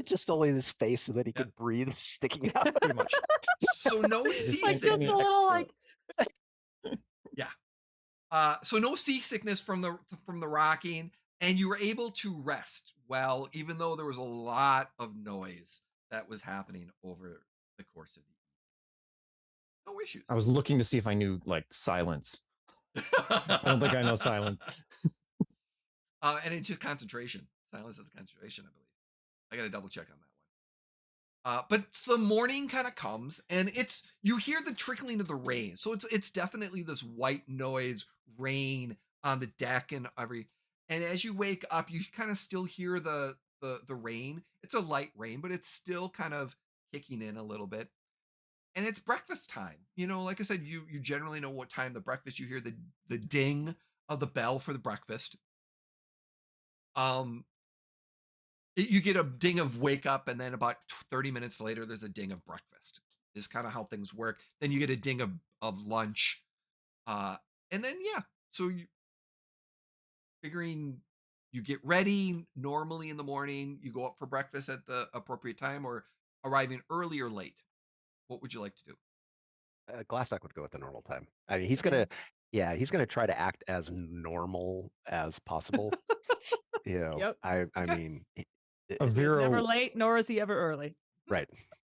Just only this face so that he could breathe sticking out. Pretty much. So no Like just a seasickness. little like So no seasickness from the rocking, and you were able to rest well, even though there was a lot of noise that was happening over the course of the evening. No issues. I was looking to see if I knew like silence. I don't think I know silence. And it's just concentration. Silence is concentration, I believe. I got to double check on that one. But the morning kind of comes, and you hear the trickling of the rain. So it's definitely this white noise, rain on the deck and every. And as you wake up, you kind of still hear the rain. It's a light rain, but it's still kind of kicking in a little bit. And it's breakfast time. Like I said, you generally know what time the breakfast. You hear the ding of the bell for the breakfast. Um, you get a ding of wake up, and then about 30 minutes later, there's a ding of breakfast. Is kind of how things work. Then you get a ding of lunch, uh, and then yeah. So you figuring you get ready normally in the morning. You go up for breakfast at the appropriate time, or arriving early or late. What would you like to do? Glastoc would go at the normal time. I mean, he's Okay. gonna try to act as normal as possible. Yep. I mean, He's never Aviro late, nor is he ever early. right.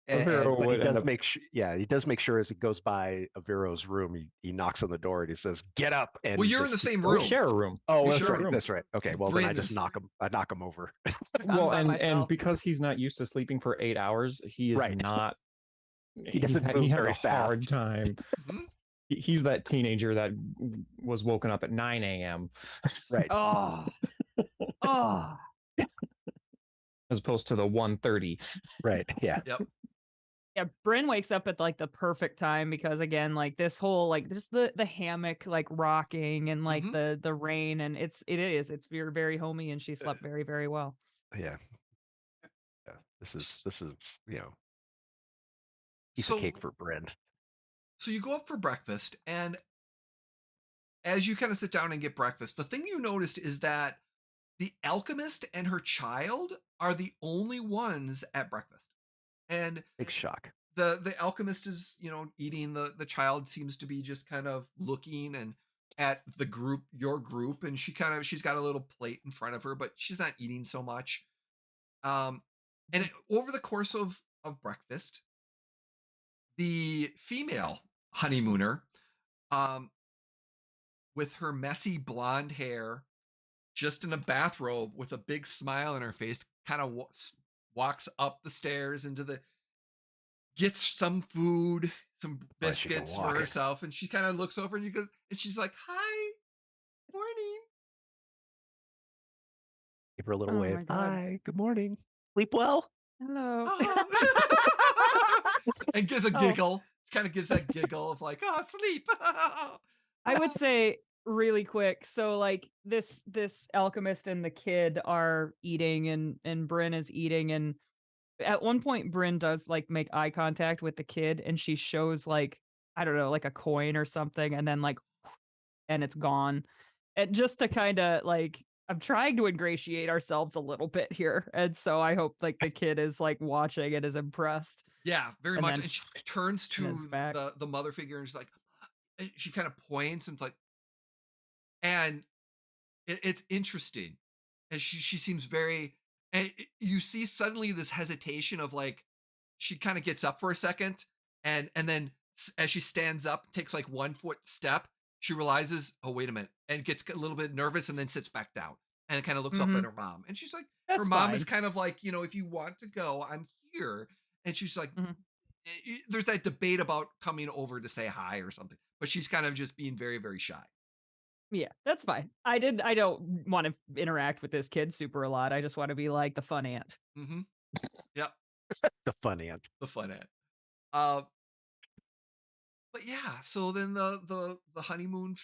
Aviro But he would end does up he does make sure as he goes by Aviro's room, he knocks on the door and he says, "Get up!" And Well, you're in the just keeps same we room. going. share a room. Oh, You that's share a right. room. That's right. Okay, well then I Brynn just is- I knock him over. Well, by and myself. because he's not used to sleeping for 8 hours, he is Right. not. He doesn't move he has very a hard fast. time. Mhm. He's that teenager that was woken up at 9 a.m. Right. Oh. Oh. as opposed to the 1:30. Right. Yeah. Yep. Yeah, Brynn wakes up at like the perfect time because again, like this whole like just the hammock like rocking and like Mhm. the rain and it's very, very homey and she slept very, very well. Yeah. Yeah. This is piece of So cake for Brynn. so you go up for breakfast, and as you kind of sit down and get breakfast, the thing you notice is that the alchemist and her child are the only ones at breakfast. And Big shock. the alchemist is, eating. The child seems to be just kind of looking and at your group, and she's got a little plate in front of her, but she's not eating so much. Um, and over the course of breakfast, the female honeymooner, um, with her messy blonde hair, just in a bathrobe with a big smile on her face, kind of walks up the stairs gets some food, some Glad she can biscuits for walk. herself, and she kind of looks over and she's like, "Hi, morning." Give her a little Oh wave. my God. Hi. Good morning. Sleep well. Hello. And gives a Oh. giggle. Kind of gives that giggle of like, "Oh, sleep." I would say really quick. So like this alchemist and the kid are eating and Brynn is eating and at one point Brynn does like make eye contact with the kid and she shows like I don't know like a coin or something and then like and it's gone. And just to kind of like I'm trying to ingratiate ourselves a little bit here. And so I hope like the kid is like watching and is impressed. Yeah, very And much. then And she turns and it's to back. the mother figure and she's like, and she kind of points and like, and it's interesting. And she seems very, and you see suddenly this hesitation of like, she kind of gets up for a second, and then as she stands up, takes like 1 foot step, she realizes, oh wait a minute, and gets a little bit nervous and then sits back down and kind of looks up at her mom. And she's like, her That's mom fine. is kind of like, if you want to go, I'm here. And she's like, Mhm. there's that debate about coming over to say hi or something, but she's kind of just being very, very shy. Yeah, that's fine. I don't want to interact with this kid super a lot. I just want to be like the fun aunt. Mm-hmm. Yep, The fun aunt. the fun ad. Uh, but yeah, so then the honeymoon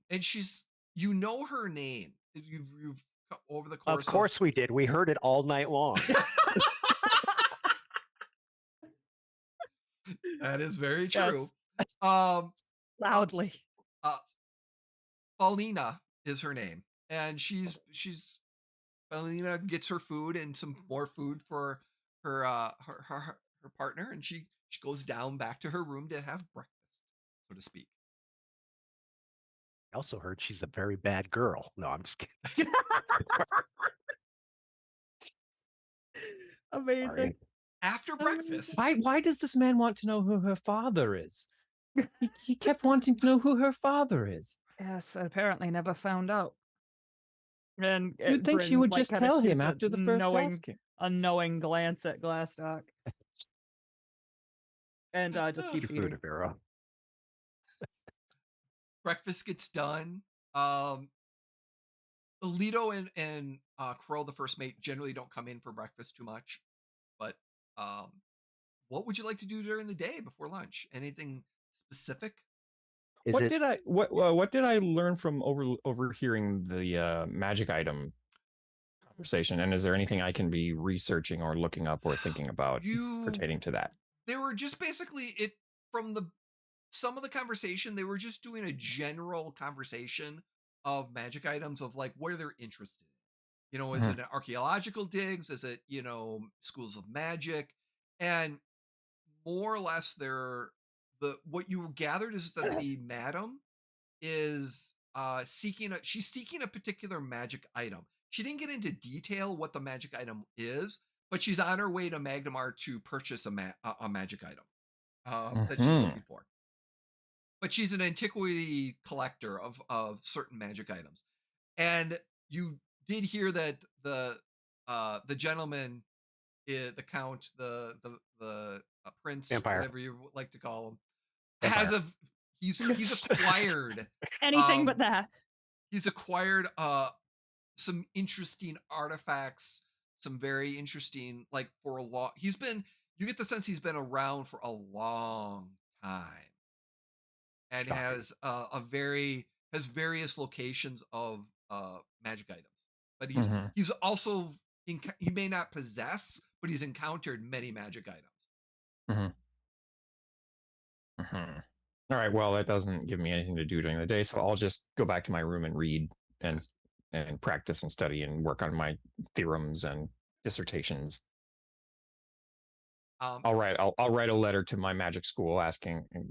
and she's, her name. You've over the course Of course we did. We heard it all night long. That is very Yes. true. Um, Loudly. Paulina is her name, and she's Paulina gets her food and some more food for her partner, and she goes down back to her room to have breakfast, so to speak. I also heard she's a very bad girl. No, I'm just kidding. Amazing. Sorry. After breakfast, Why does this man want to know who her father is? He kept wanting to know who her father is. Yes, apparently never found out. And You'd think she Brynn, would like, just kinda tell him shoots a after the first knowing asking. a knowing glance at Glastoc. And just keep Your food, eating. Aviro. Breakfast gets done. Alito and Crow, the first mate, generally don't come in for breakfast too much. But what would you like to do during the day before lunch? Anything specific? What did I learn from overhearing the magic item conversation? And is there anything I can be researching or looking up or thinking about pertaining to that? They were just basically some of the conversation. They were just doing a general conversation of magic items, of like where they're interested in. Is it archaeological digs? Is it schools of magic? And more or less, what you gathered is that the madam is she's seeking a particular magic item. She didn't get into detail what the magic item is, but she's on her way to Magnamar to purchase a magic item that she's looking for. But she's an antiquity collector of certain magic items. And you did hear that the gentleman, the count, the prince, Vampire. whatever you like to call him, he's acquired anything but that. He's acquired some interesting artifacts, some very interesting, like for a long. You get the sense he's been around for a long time, and has various locations of magic items. But he's also he may not possess, but he's encountered many magic items. All right, well, that doesn't give me anything to do during the day, so I'll just go back to my room and read and practice and study and work on my theorems and dissertations. I'll write a letter to my magic school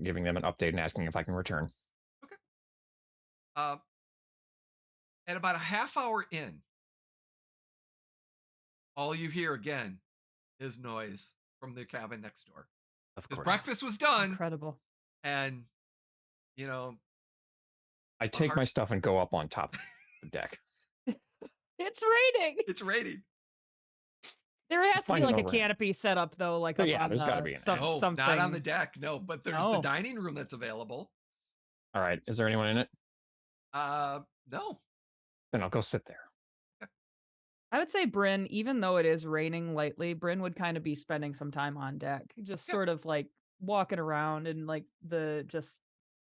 giving them an update and asking if I can return. Okay. At about a half hour in, all you hear again is noise from the cabin next door. Of course. Breakfast was done. Incredible. And, I take my stuff and go up on top of the deck. It's raining. It's raining. There has to be like a canopy set up though, like there's got to be something. Not on the deck, no. But there's the dining room that's available. All right, is there anyone in it? No. Then I'll go sit there. Okay. I would say Brynn, even though it is raining lightly, Brynn would kind of be spending some time on deck, just sort of like walking around and like just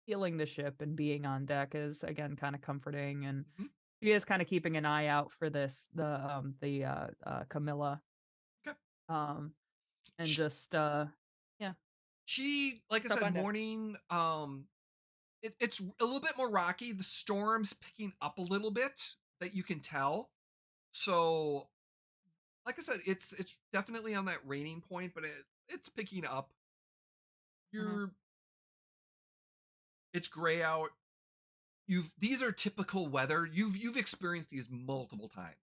feeling the ship and being on deck is again kind of comforting. And she is kind of keeping an eye out for the Camilla. Okay. And just she, like I said, morning. It's a little bit more rocky. The storm's picking up a little bit, that you can tell. So, like I said, it's definitely on that raining point, but it's picking up. It's gray out. These are typical weather. You've experienced these multiple times,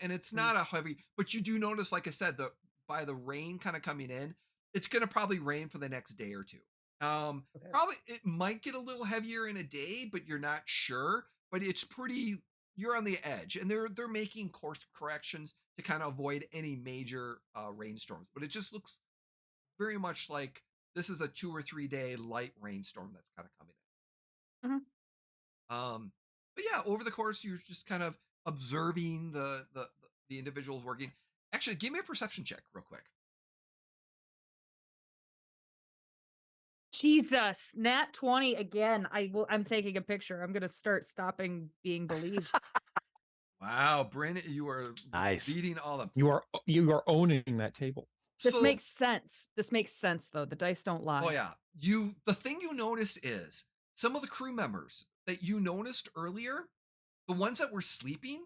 and it's not a heavy. But you do notice, like I said, by the rain kind of coming in, it's gonna probably rain for the next day or two. Probably it might get a little heavier in a day, but you're not sure. But it's pretty. You're on the edge, and they're making course corrections to kind of avoid any major rainstorms. But it just looks very much like this is a 2 or 3 day light rainstorm that's kind of coming in. But yeah, over the course, you're just kind of observing the individuals working. Actually, give me a perception check real quick. Jesus, nat 20 again. I'm taking a picture. I'm gonna start stopping being believed. Wow, Brynn, you are nice. beating all of them. You are owning that table. This makes sense. This makes sense though. The dice don't lie. Oh yeah. The thing you notice is some of the crew members that you noticed earlier, the ones that were sleeping,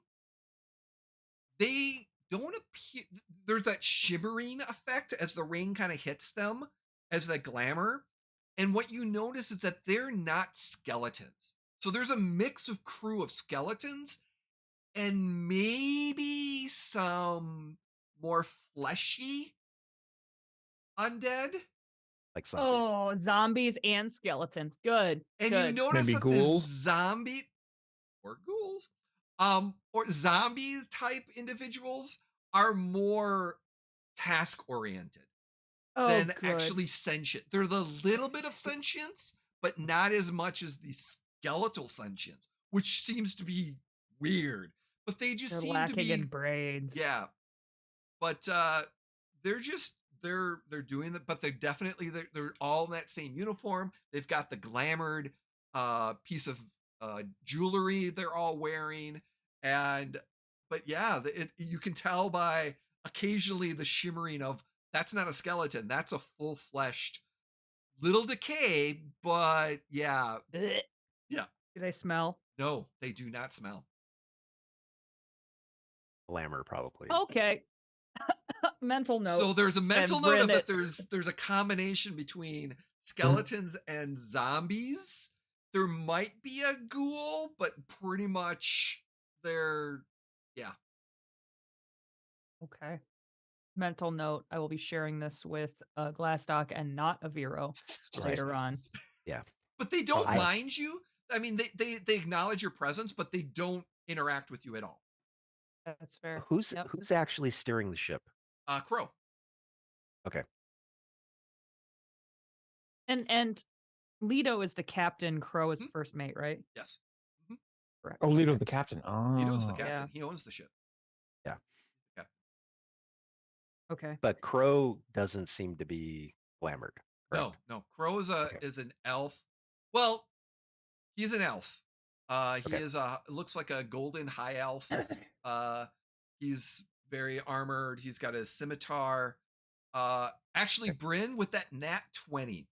they don't appear. There's that shimmering effect as the rain kind of hits them, as the glamour. And what you notice is that they're not skeletons. So there's a mix of crew of skeletons and maybe some more fleshy undead. Like zombies. Oh, zombies and skeletons. Good. And good. you notice maybe that ghouls? the zombie or ghouls, or zombies type individuals are more task oriented Oh, than good. actually sentient. They're the little bit of sentience, but not as much as the skeletal sentience, which seems to be weird. But they just They're seem to lacking be in brains. yeah. But they're just they're doing that, but they're all in that same uniform. They've got the glamored piece of jewelry they're all wearing, and but yeah, you can tell by occasionally the shimmering of that's not a skeleton, that's a full fleshed little decay, but yeah, Ugh. yeah. Do they smell? No, they do not smell. Glamour, probably. Okay. Mental note. So there's a mental and note of Brynn that there's a combination between skeletons and zombies. There might be a ghoul, but pretty much they're yeah. Okay. Mental note. I will be sharing this with Glastoc and not Aviro later on. Yeah. But they don't I- mind you. I mean, they acknowledge your presence, but they don't interact with you at all. That's fair. Who's Yep. who's actually steering the ship? Crow. Okay. And Leto is the captain, Crow is the first mate, right? Yes. Correct. Oh, Lito's the captain. Oh. Lito's the captain. Yeah. He owns the ship. Yeah. Okay. Okay. But Crow doesn't seem to be glamored. Correct? No. Crow is Okay. is an elf. Well, he's an elf. He Okay. is looks like a golden high elf. He's very armored. He's got a scimitar. Actually, Brynn, with that nat 20,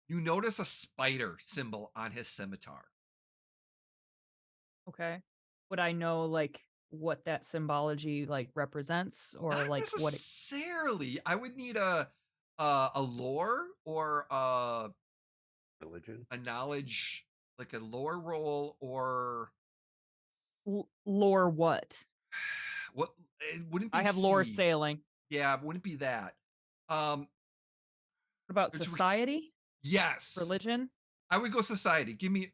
you notice a spider symbol on his scimitar. Okay. Would I know like what that symbology like represents, or Not like what? necessarily. I would need a lore or Religion. a knowledge, like a lore roll, or Lore what? what? It wouldn't be. I have lore seed. sailing. Yeah, it wouldn't be that. What about It's society? Yes. Religion? I would go society. Give me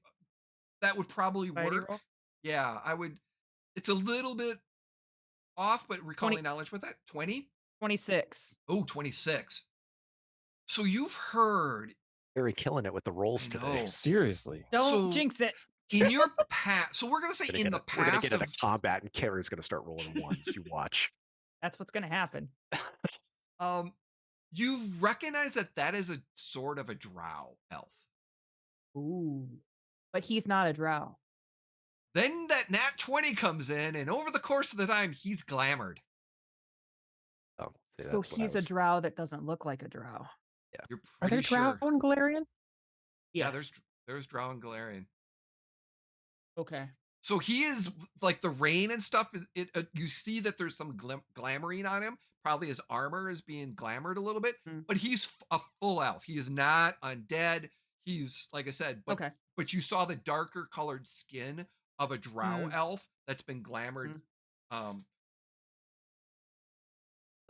that would probably Society work. roll? Yeah, I would. It's a little bit off, but recalling knowledge with that 20. 26. Oh, 26. So you've heard Very killing it with the rolls I today. know. Seriously. Don't So- jinx it. in your past. So we're gonna say in the We're gonna past get into of combat, and Carrie's gonna start rolling ones. You watch. That's what's gonna happen. you recognize that is a sort of a drow elf. Ooh. But he's not a drow. Then that nat 20 comes in, and over the course of the time, he's glamored. Oh, see, So that's what I he's a was- drow that doesn't look like a drow. You're Are there pretty drow sure. in Golarion? Yeah, Yes. there's drow and Golarion. Okay. So he is like the rain and stuff. You see that there's some glamoring on him. Probably his armor is being glamored a little bit, Mm. but he's a full elf. He is not undead. He's like I said, but Okay. but you saw the darker colored skin of a drow elf that's been glamored.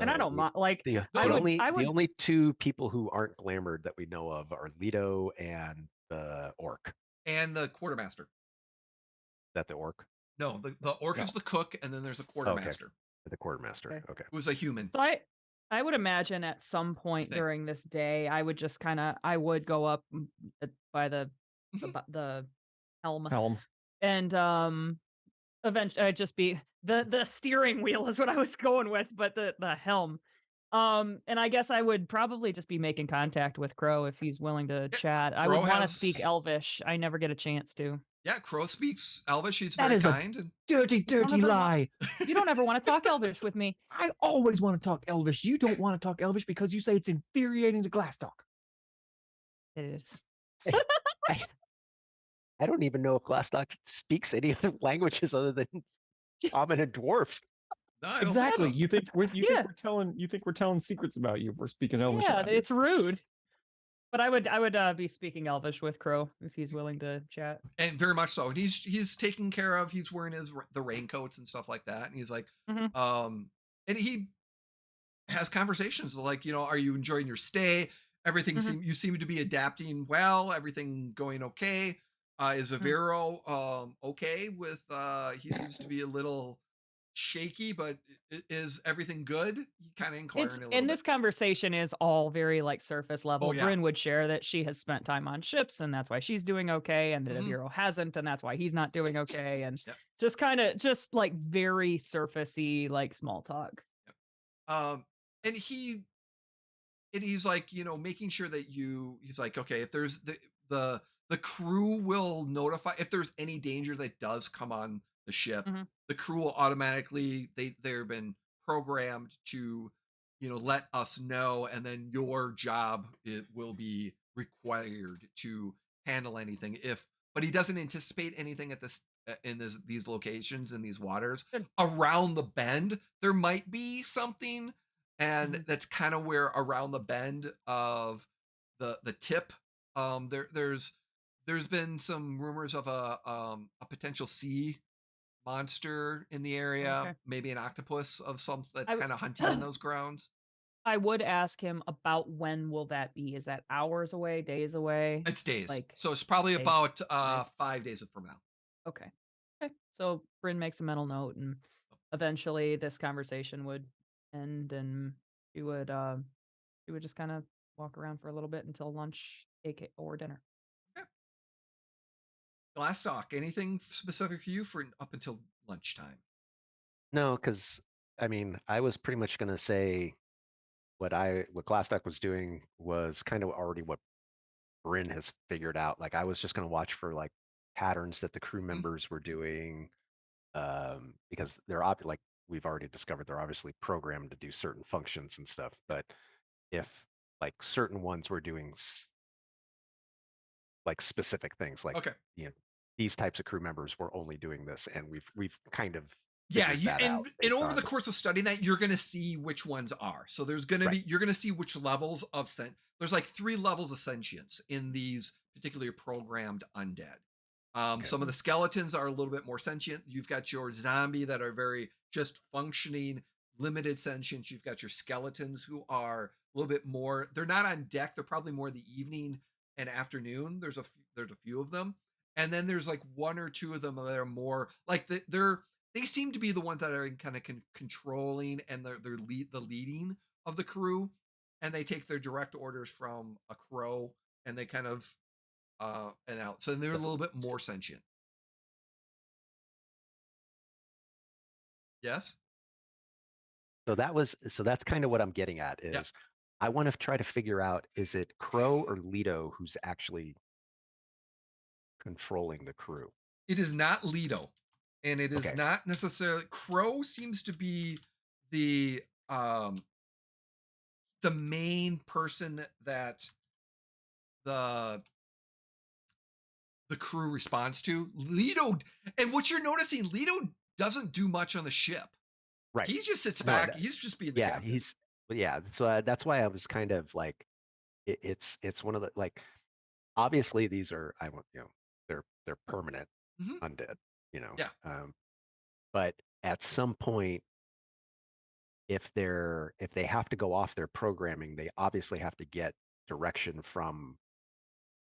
And I don't mind. Like, The, No, the no. only I would- the only two people who aren't glamored that we know of are Leto and the orc. And the quartermaster. Is that the orc? No, the orc No. is the cook, and then there's a quartermaster The quartermaster. Okay. who's a human. So I would imagine at some point think? during this day, I would just I would go up by the Mhm. the helm, Helm. and eventually I'd just be the steering wheel is what I was going with, but the helm. And I guess I would probably just be making contact with Crow if he's willing to chat. I would Crow want to has- speak Elvish. I never get a chance to. Yeah, Crow speaks Elvish. He's That very is a- kind. And Dirty, dirty ever lie. You don't ever want to talk Elvish with me. I always want to talk Elvish. You don't want to talk Elvish because you say it's infuriating to Glastoc. It is. I don't even know if Glastoc speaks any other languages other than common and dwarf. No, I don't think Exactly. so. You think we're Yeah. think we're telling secrets about you if we're speaking Elvish. Yeah, around here. it's rude. But I would be speaking Elvish with Crow if he's willing to chat. And very much so. And he's taken care of. He's wearing the raincoats and stuff like that. And he's like, Mhm. and he has conversations like, are you enjoying your stay? Everything Mhm. you seem to be adapting well. Everything going okay. Is Aviro okay with? He seems to be a little shaky, but is everything good? You kind of inquiring a little And bit. this conversation is all very like surface level. Oh, yeah. Brynn would share that she has spent time on ships and that's why she's doing okay, and that Aviro hasn't, and that's why he's not doing okay. And Yep. just like very surfacey, like small talk. Yep. And he's like, making sure that he's like, okay, if there's the crew will notify if there's any danger that does come on the ship. Mhm. The crew will automatically they've been programmed to, let us know, and then your job it will be required to handle anything but he doesn't anticipate anything at this in these locations in these waters. Good. Around the bend there might be something, and Mhm. that's kind of where around the bend of the tip, there's been some rumors of a potential sea monster in the area, Okay. maybe an octopus of some that's I kind of hunting in those grounds. I would ask him about when will that be? Is that hours away, days away? It's days, Like so it's probably days. about Nice. 5 days from now. Okay. Okay. So Brynn makes a mental note, and eventually this conversation would end, and she would just kind of walk around for a little bit until lunch, aka or dinner. Okay. Glastoc, anything specific for you for up until lunchtime? No, because I mean, I was pretty much going to say what Glastoc was doing was kind of already what Brynn has figured out. Like I was just going to watch for like patterns that the crew members were doing, because they're like we've already discovered they're obviously programmed to do certain functions and stuff. But if like certain ones were doing like specific things, like Okay. these types of crew members were only doing this, and we've kind of Yeah, figured that out and based over on the course of studying that, you're going to see which ones are. So there's going to Right. you're going to see which levels of there's like 3 levels of sentience in these particularly programmed undead. Okay. Some of the skeletons are a little bit more sentient. You've got your zombie that are very just functioning, limited sentience. You've got your skeletons who are a little bit more. They're not on deck. They're probably more the evening and afternoon. There's a few of them, and then there's like 1 or 2 of them that are more like they seem to be the ones that are kind of controlling, and they're the leading of the crew, and they take their direct orders from a crow, and they kind of and out. So they're a little bit more sentient. Yes. So that's kind of what I'm getting at is Yeah. I want to try to figure out, is it Crow or Leto who's actually controlling the crew? It is not Leto, and it is Okay. not necessarily Crow. Seems to be the um the main person that the crew responds to. Leto, and what you're noticing, Leto doesn't do much on the ship. Right. He just sits No, back. He's just being the captain. So that's why I was kind of like, it's one of the, like, obviously these are, I want, they're permanent undead, Yeah. but at some point, if they have to go off their programming, they obviously have to get direction from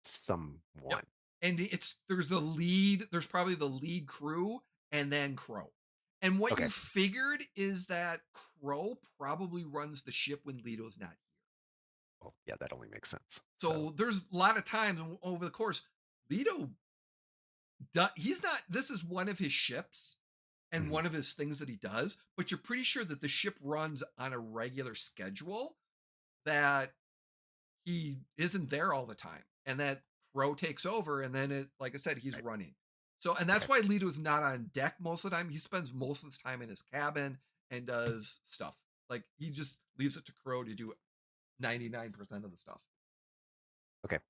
someone. Yep. And there's probably the lead crew and then Crow. And what Okay. you figured is that Crow probably runs the ship when Leto's not here. Well, yeah, that only makes sense. So there's a lot of times over the course, Leto, he's not, this is one of his ships and one of his things that he does, but you're pretty sure that the ship runs on a regular schedule, that he isn't there all the time, and that Crow takes over, and then like I said, he's Right. running. So, and that's why Leto's not on deck most of the time. He spends most of his time in his cabin and does stuff. Like he just leaves it to Crow to do 99% of the stuff. Okay.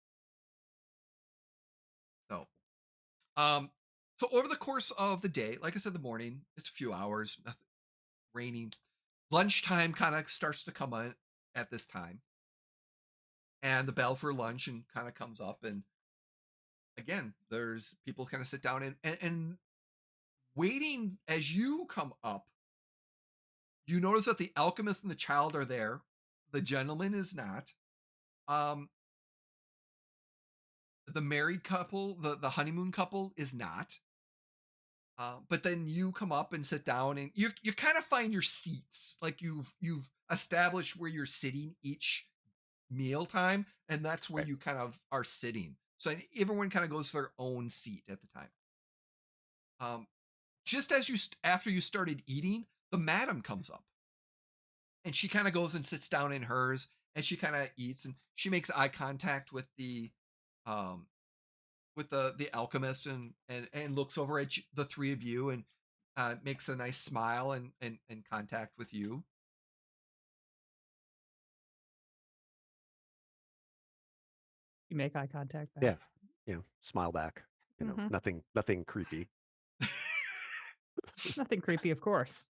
So, so over the course of the day, like I said, the morning, it's a few hours, nothing, raining. Lunchtime kind of starts to come on at this time, and the bell for lunch and kind of comes up, and again, there's people kind of sit down and waiting. As you come up, you notice that the alchemist and the child are there. The gentleman is not. The married couple, the honeymoon couple is not. But then you come up and sit down, and you kind of find your seats. Like you've established where you're sitting each meal time, and that's where Right. you kind of are sitting. So everyone kind of goes to their own seat at the time. Just as after you started eating, the madam comes up, and she kind of goes and sits down in hers, and she kind of eats, and she makes eye contact with the alchemist, and looks over at the three of you, and makes a nice smile and contact with you. You make eye contact back. Yeah, smile back. Nothing creepy. Nothing creepy, of course.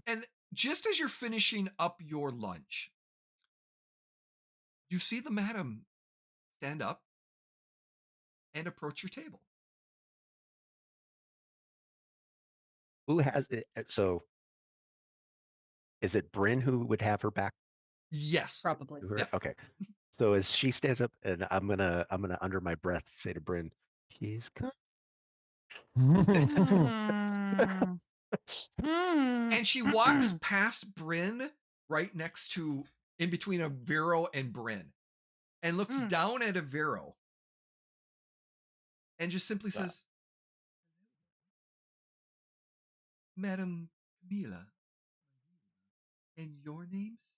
And just as you're finishing up your lunch, you see the madam stand up and approach your table. Who has it? So, is it Brynn who would have her back? Yes. Probably. Yep. Okay. So as she stands up, and I'm gonna under my breath say to Brynn, "She's coming." And she walks past Brynn, right next to, in between Aviro and Brynn, and looks down at Aviro, and just simply says, "Madam Camila, and your names?"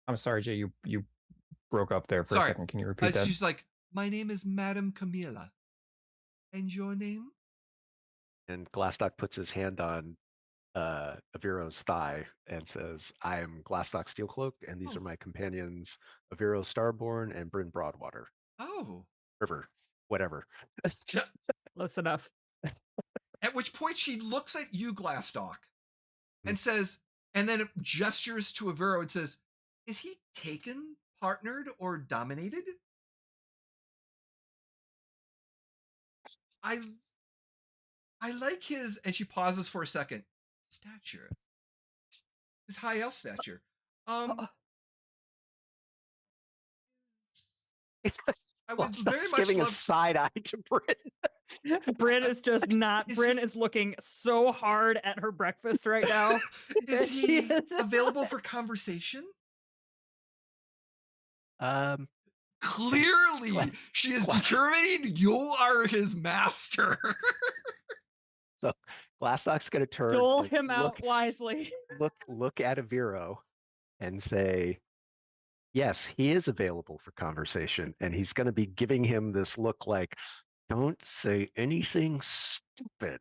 I'm sorry, Jay. You broke up there for a second. Can you repeat that? She's like, "My name is Madam Camila, and your name?" And Glastoc puts his hand on Aviro's thigh and says, "I am Glastoc Steelcloaked, and these are my companions, Aviro Starborn and Brynn Broadwater." Oh. River, whatever. Close enough. At which point she looks at you, Glastoc, and says, and then gestures to Aviro and says, "Is he taken, partnered, or dominated?" I like his, and she pauses for a second, stature. His high elf stature. I would very much giving love a side eye to Brynn. Brynn is just not. Brynn is looking so hard at her breakfast right now. Is he available for conversation? Clearly, she is determining you are his master. So Glastoc's going to turn. Dole him out wisely. Look at Aviro and say, yes, he is available for conversation. And he's going to be giving him this look like, don't say anything stupid.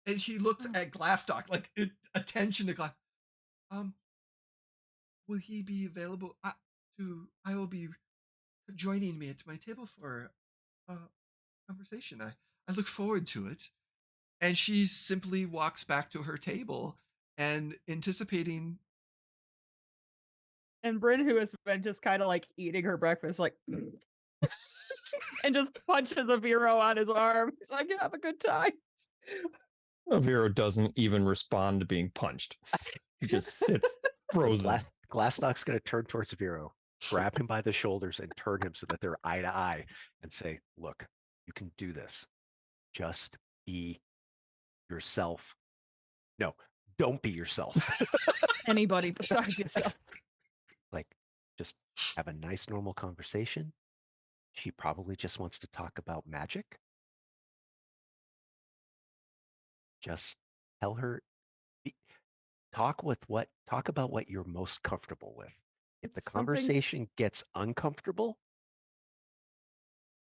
And he looks at Glastoc, like attention to Glastoc. Will he be available I will be joining me at my table for a conversation. I look forward to it. And she simply walks back to her table and anticipating. And Brynn, who has been just kind of like eating her breakfast, like, and just punches Aviro on his arm. He's like, "Have a good time." Aviro doesn't even respond to being punched. He just sits frozen. Glastoc's going to turn towards Aviro, grab him by the shoulders, and turn him so that they're eye to eye, and say, "Look, you can do this. Just be yourself. No, don't be yourself. Anybody besides yourself. Like, just have a nice, normal conversation. She probably just wants to talk about magic. Just tell her, talk about what you're most comfortable with. If the conversation gets uncomfortable,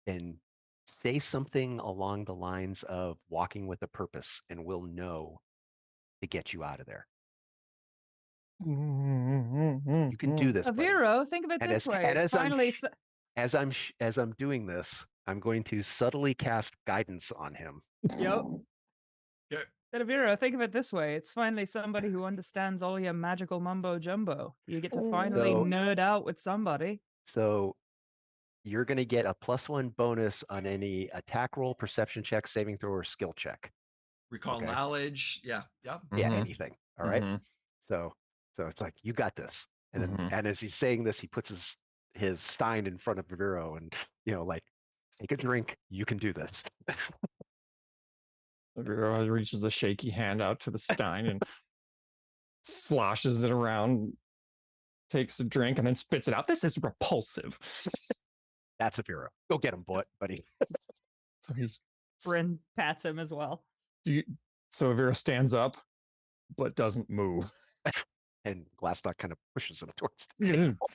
then say something along the lines of walking with a purpose, and we'll know to get you out of there. You can do this, Aviro, think of it this way. Finally, as I'm doing this, I'm going to subtly cast guidance on him. Yep. Aviro, think of it this way. It's finally somebody who understands all your magical mumbo jumbo. You get to finally nerd out with somebody. So you're going to get a +1 bonus on any attack roll, perception check, saving throw, or skill check. Recall knowledge. Yeah. Yep. Yeah, anything. All right. So it's like, you got this. And then, and as he's saying this, he puts his his stein in front of Aviro and, like, take a drink. You can do this. Aviro reaches a shaky hand out to the stein and sloshes it around, takes a drink, and then spits it out. This is repulsive. That's Aviro. Go get him, buddy. So he's Brynn pats him as well. So Aviro stands up, but doesn't move. And Glastoc kind of pushes him towards the table.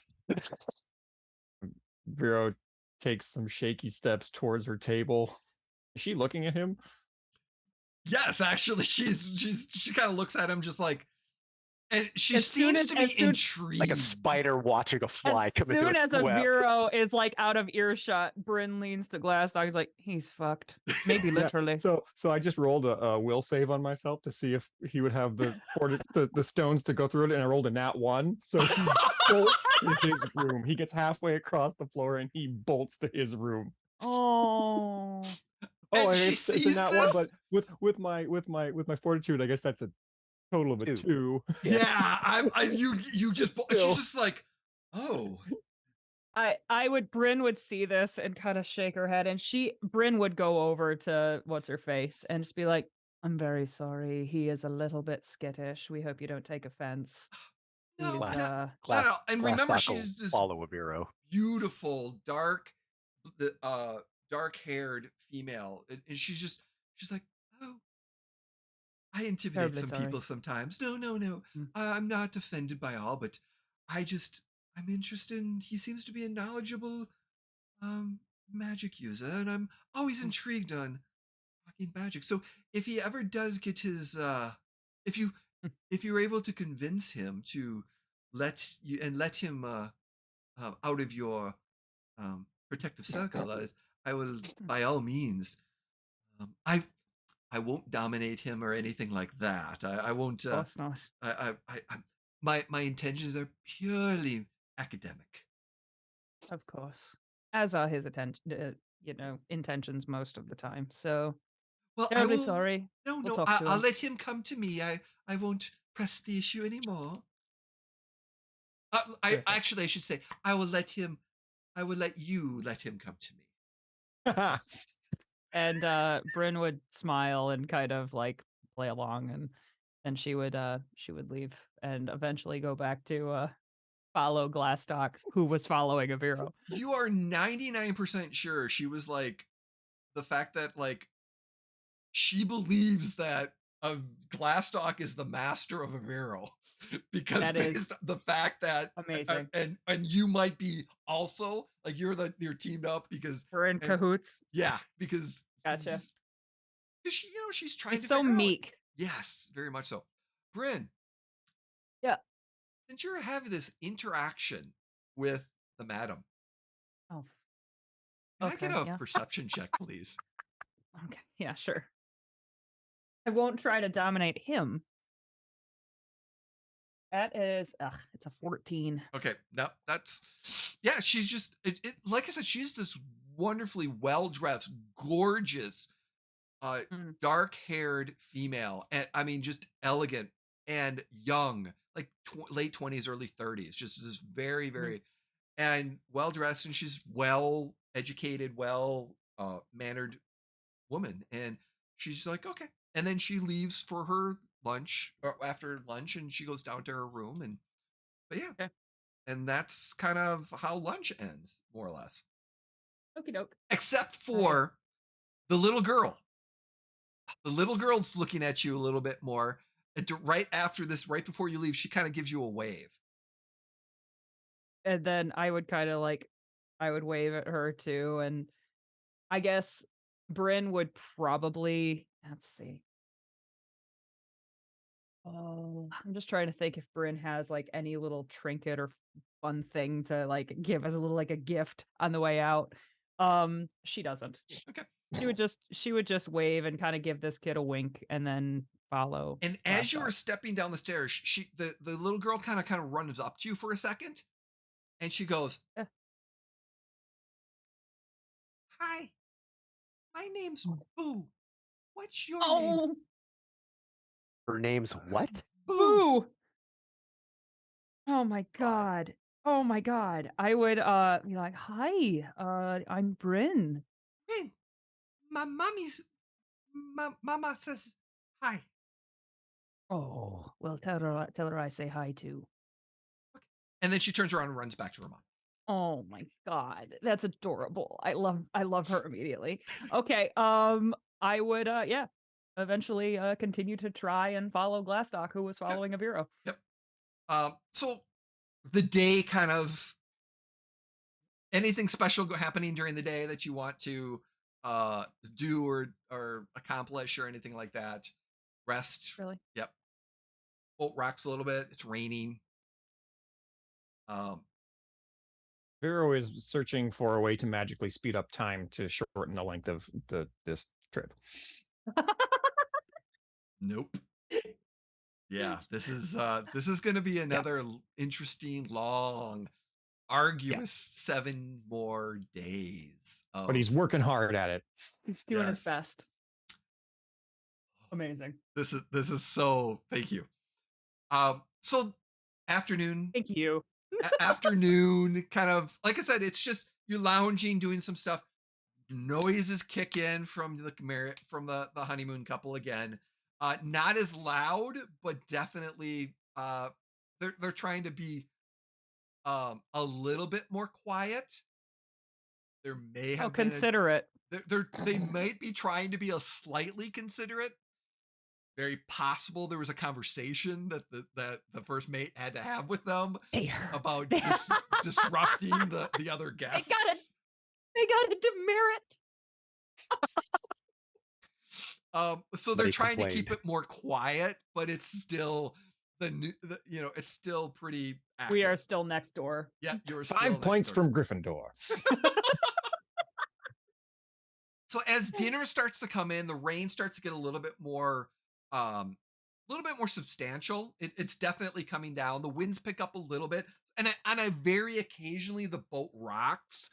Aviro takes some shaky steps towards her table. Is she looking at him? Yes, actually, she kind of looks at him just like, and she seems to be intrigued, like a spider watching a fly come into its web. As soon as Aviro is like out of earshot, Brynn leans to Glastoc. He's like, he's fucked. Maybe literally. Yeah, so I just rolled a will save on myself to see if he would have the stones to go through it, and I rolled a nat 1. So he bolts to his room. He gets halfway across the floor and he bolts to his room. Oh. And it's a nat 1, but with my fortitude, I guess that's a total of a 2. Yeah, she's just like, oh. Brynn would see this and kind of shake her head, and Brynn would go over to what's her face and just be like, I'm very sorry. He is a little bit skittish. We hope you don't take offense. No, He's, and remember, she's this follow Aviro. Beautiful, dark-haired female, and she's like, oh, I intimidate some people sometimes. No. I'm not offended by all, but I'm interested in, he seems to be a knowledgeable magic user, and I'm always intrigued on fucking magic. So if he ever does get his if you're able to convince him to let him out of your protective circle, I will, by all means, I won't dominate him or anything like that. I won't. Of course not. My intentions are purely academic. Of course, as are his intentions most of the time. So, well, terribly sorry. No, I'll let him come to me. I won't press the issue anymore. I should say I will let you let him come to me. And Brynn would smile and kind of like play along, and then she would leave and eventually go back to follow Glastoc, who was following Aviro. You are 99% sure she was like, the fact that like she believes that Glastoc is the master of Aviro, because that based on the fact that amazing, and you might be also like you're teamed up because we're in cahoots. Yeah, because gotcha. Because she's trying to. So meek. Out. Yes, very much so. Brynn. Yeah. Since you're having this interaction with the madam. Oh. Can I get a perception check, please? Okay. Yeah, sure. I won't try to dominate him. That is, it's a 14. Okay, no, that's, yeah, she's just, like I said, she's this wonderfully well-dressed, gorgeous, dark-haired female, and I mean, just elegant and young, like late 20s, early 30s, just this very, very, and well-dressed, and she's well-educated, well-mannered woman, and she's like, okay, and then she leaves for her lunch, or after lunch, and she goes down to her room, and but yeah, okay. And that's kind of how lunch ends, more or less. Okie doke. Except for the little girl. The little girl's looking at you a little bit more. And right after this, right before you leave, she kind of gives you a wave. And then I would kind of like, I would wave at her too, and I guess Brynn would probably, let's see. Oh, I'm just trying to think if Brynn has like any little trinket or fun thing to like give as a little like a gift on the way out. She doesn't. Okay. She would just wave and kind of give this kid a wink and then follow. And as you were stepping down the stairs, the little girl kind of runs up to you for a second, and she goes, "Hi, my name's Boo. What's your name?" Her name's what? Boo. Oh my god. Oh my god. I would be like, "Hi, I'm Brynn." Brynn, my mama says hi. Oh, well, tell her I say hi too. Okay. And then she turns around and runs back to her mom. Oh my god, that's adorable. I love her immediately. Okay, I would yeah, eventually continue to try and follow Glastoc, who was Yep. following Aviro. Yep. So the day kind of anything special happening during the day that you want to uh do or accomplish or anything like that. Rest. Really? Yep. Boat rocks a little bit. It's raining. Um, Vero is searching for a way to magically speed up time to shorten the length of this trip. nope. Yeah, this is going to be another interesting, long, arduous 7 more days. But he's working hard at it. He's doing his Yes. best. Amazing. This is so. Thank you. So afternoon, Thank you. afternoon, kind of like I said, it's just you're lounging, doing some stuff. Noises kick in from the honeymoon couple again. Not as loud, but definitely they're trying to be a little bit more quiet. There may Oh, have been considerate. they might be trying to be a slightly considerate. Very possible there was a conversation that the first mate had to have with them about disrupting the other guests. They got a demerit. So they're trying to keep it more quiet, but it's still it's still pretty active. We are still next door. Yeah, you're 5 points from Gryffindor. So as dinner starts to come in, the rain starts to get a little bit more substantial. It's definitely coming down. The winds pick up a little bit, and I very occasionally the boat rocks.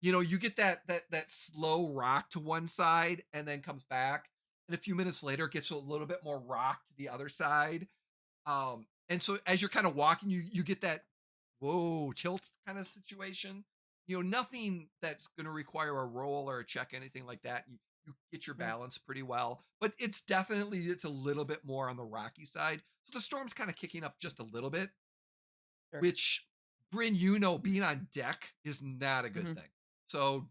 You get that slow rock to one side and then comes back, and a few minutes later it gets a little bit more rock to the other side. And so as you're kind of walking, you get that whoa tilt kind of situation. Nothing that's going to require a roll or a check, anything like that. You get your balance pretty well, but it's a little bit more on the rocky side. So the storm's kind of kicking up just a little bit, which Brynn, being on deck is not a good thing. So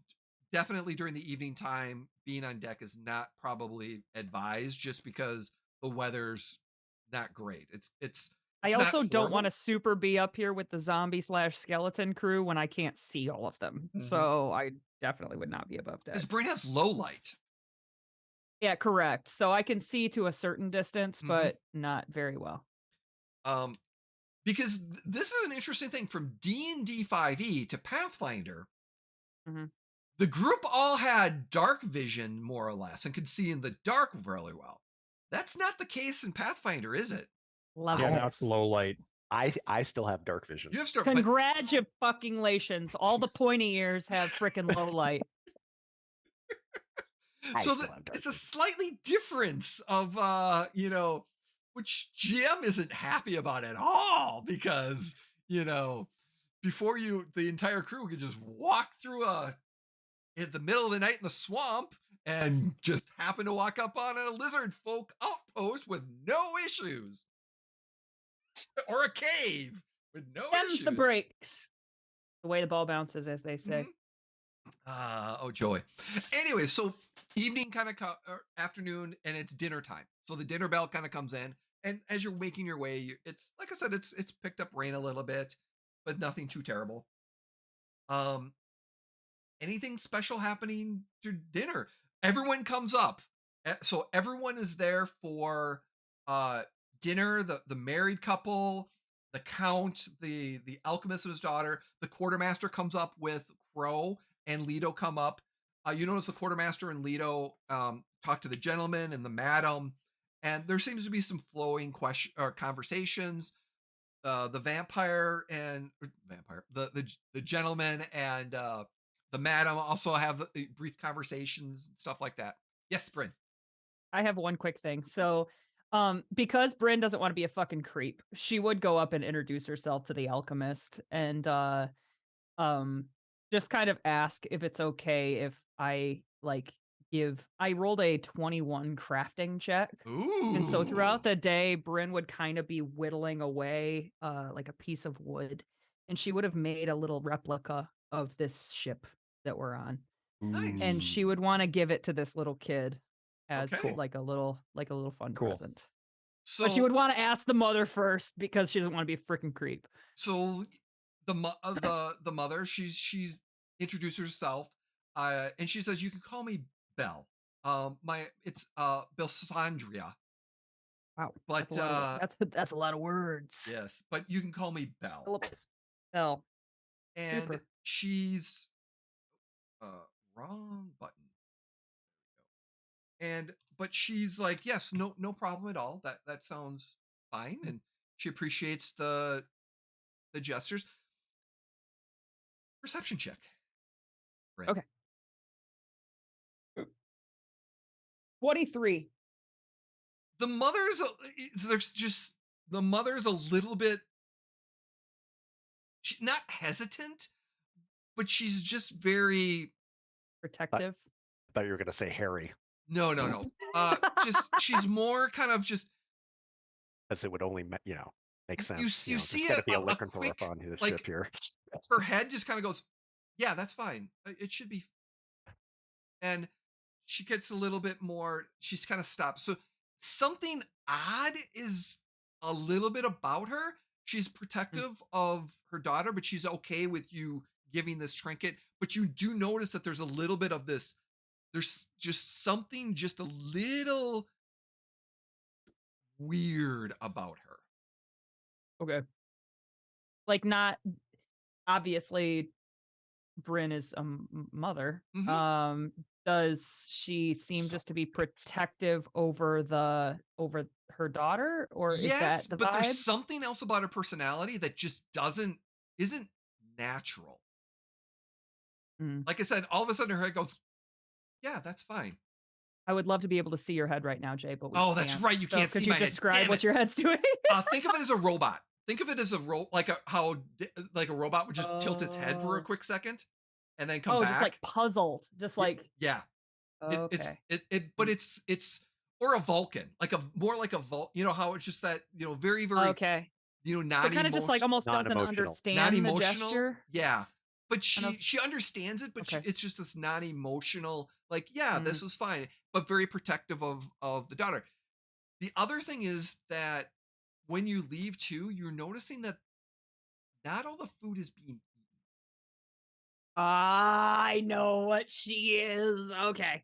definitely during the evening time, being on deck is not probably advised just because the weather's not great. I also don't want to super be up here with the zombie/skeleton crew when I can't see all of them. So I definitely would not be above deck. Because Brynn has low light. Yeah, correct. So I can see to a certain distance, but not very well. Because this is an interesting thing from D&D 5e to Pathfinder. The group all had dark vision more or less and could see in the dark really well. That's not the case in Pathfinder, is it? Now it's low light. I still have dark vision. You have dark. Congratulations! All the pointy ears have freaking low light. So it's a slightly difference of which GM isn't happy about at all because before the entire crew could just walk through in the middle of the night in the swamp and just happen to walk up on a lizard folk outpost with no issues. Or a cave with no issues. The breaks. The way the ball bounces, as they say. Oh joy. Anyway, so evening kind of afternoon, and it's dinner time. So the dinner bell kind of comes in, and as you're making your way, it's like I said, it's picked up rain a little bit, but nothing too terrible. Anything special happening to dinner? Everyone comes up, so everyone is there for dinner. The married couple, the count, the alchemist and his daughter, the quartermaster comes up with Crow and Leto come up. You notice the quartermaster and Leto talk to the gentleman and the madam, and there seems to be some flowing conversations. The gentleman and the madam also have brief conversations and stuff like that. Yes, Brynn. I have one quick thing. So Because Brynn doesn't want to be a fucking creep, she would go up and introduce herself to the alchemist and um just kind of ask if it's okay if I I rolled a 21 crafting check. And so throughout Ooh. the day, Brynn would kind of be whittling away like a piece of wood, and she would have made a little replica of this ship that we're on. And Nice. she would want to give it to this little kid as Okay. like a little fun Cool. present. But she So would want to ask the mother first because she doesn't want to be a freaking creep. so the mother, she's introduced herself, and she says, "You can call me Belle. It's Belsandria, Wow, but that's a lot of that's a lot of words. yes, but you can call me Belle." Syllables. Bell. And Super. she's wrong button. And but she's like, "Yes, no problem at all. That sounds fine." And she appreciates the gestures. Perception check. Brynn. Okay. 23. The mother's there's just the mother's a little bit not hesitant, but she's just very Protective. I thought you were going to say Harry, no. Just she's more kind of just as it would only, make sense. you There's see got to be a a lycanthrope quick, on his like, ship here. her head just kind of goes, "Yeah, that's fine. It should be." And she gets a little bit more. She's kind of stopped. So something odd is a little bit about her. She's protective of her daughter, but she's okay with you giving this trinket. But you do notice that there's a little bit of this. There's just something just a little weird about her. Okay. Like not obviously Brynn is a mother. Mhm. Does she seem So just to be protective over her daughter, or is Yes, that the but there's vibe? something else about her personality that just isn't natural. Mm. Like I said, all of a sudden her head goes, "Yeah, that's fine." I would love to be able to see your head right now, Jay, but we Oh, that's can't. right. You So can't could see you my head. describe Damn what it. your head's doing? Think of it as a robot. Think of it as like a robot would just tilt its head for a Oh. quick second and then come Oh, just like back. puzzled. Just like Yeah. okay. But it's or a Vulcan, like a more like a You know how it's just that very Okay. So not kind of just like emotional, almost doesn't Non-emotional. not understand the emotional. gesture. Yeah, but Kind of she understands it, but okay. it's just this non emotional. Like yeah, Mm. this is fine, but very protective of the daughter. The other thing is that when you leave too, you're noticing that not all the food is being eaten. I know what she is. Okay.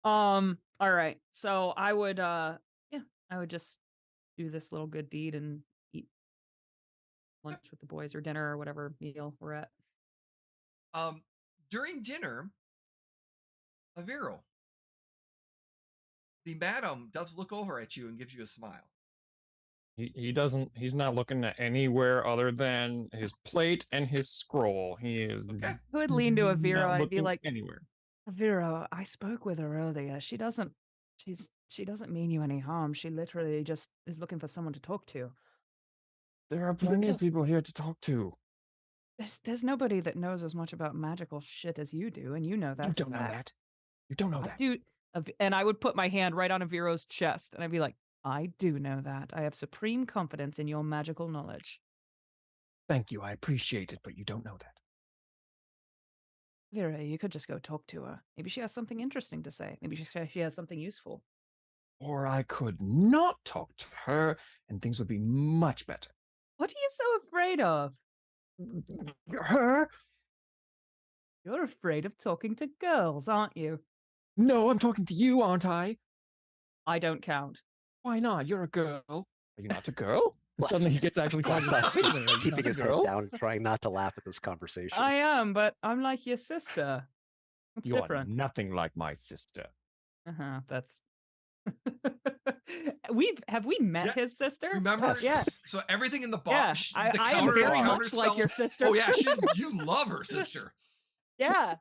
All right. So I would yeah, I would just do this little good deed and eat Yep. lunch with the boys or dinner or whatever meal we're at. During dinner, Aviro, the madam does look over at you and gives you a smile. He's not looking at anywhere other than his plate and his scroll. He is Okay. I would lean to Aviro. not I'd be looking like, anywhere. Aviro, I spoke with her earlier. She doesn't mean you any harm. She literally just is looking for someone to talk to. There are plenty of people here to talk to. There's nobody that knows as much about magical shit as you do, and you know that. You don't know that. You don't know that. Dude, and I would put my hand right on Aviro's chest, and I'd be like, I do know that. I have supreme confidence in your magical knowledge. Thank you. I appreciate it, but you don't know that. Aviro, you could just go talk to her. Maybe she has something interesting to say. Maybe she has something useful. Or I could not talk to her, and things would be much better. What are you so afraid of? Her? You're afraid of talking to girls, aren't you? No, I'm talking to you, aren't I? I don't count. Why not? You're a girl. Are you not a girl? And suddenly he gets actually quite Glastoc's conversation. keeping his head down and trying not to laugh at this conversation. I am, but I'm like your sister. It's You different. are nothing like my sister. That's have we met Yeah, his sister? Remember? Yeah. So everything in the Yeah, box, I the am counter, very counter much like spell. your sister. Oh yeah, you love her sister. Yeah.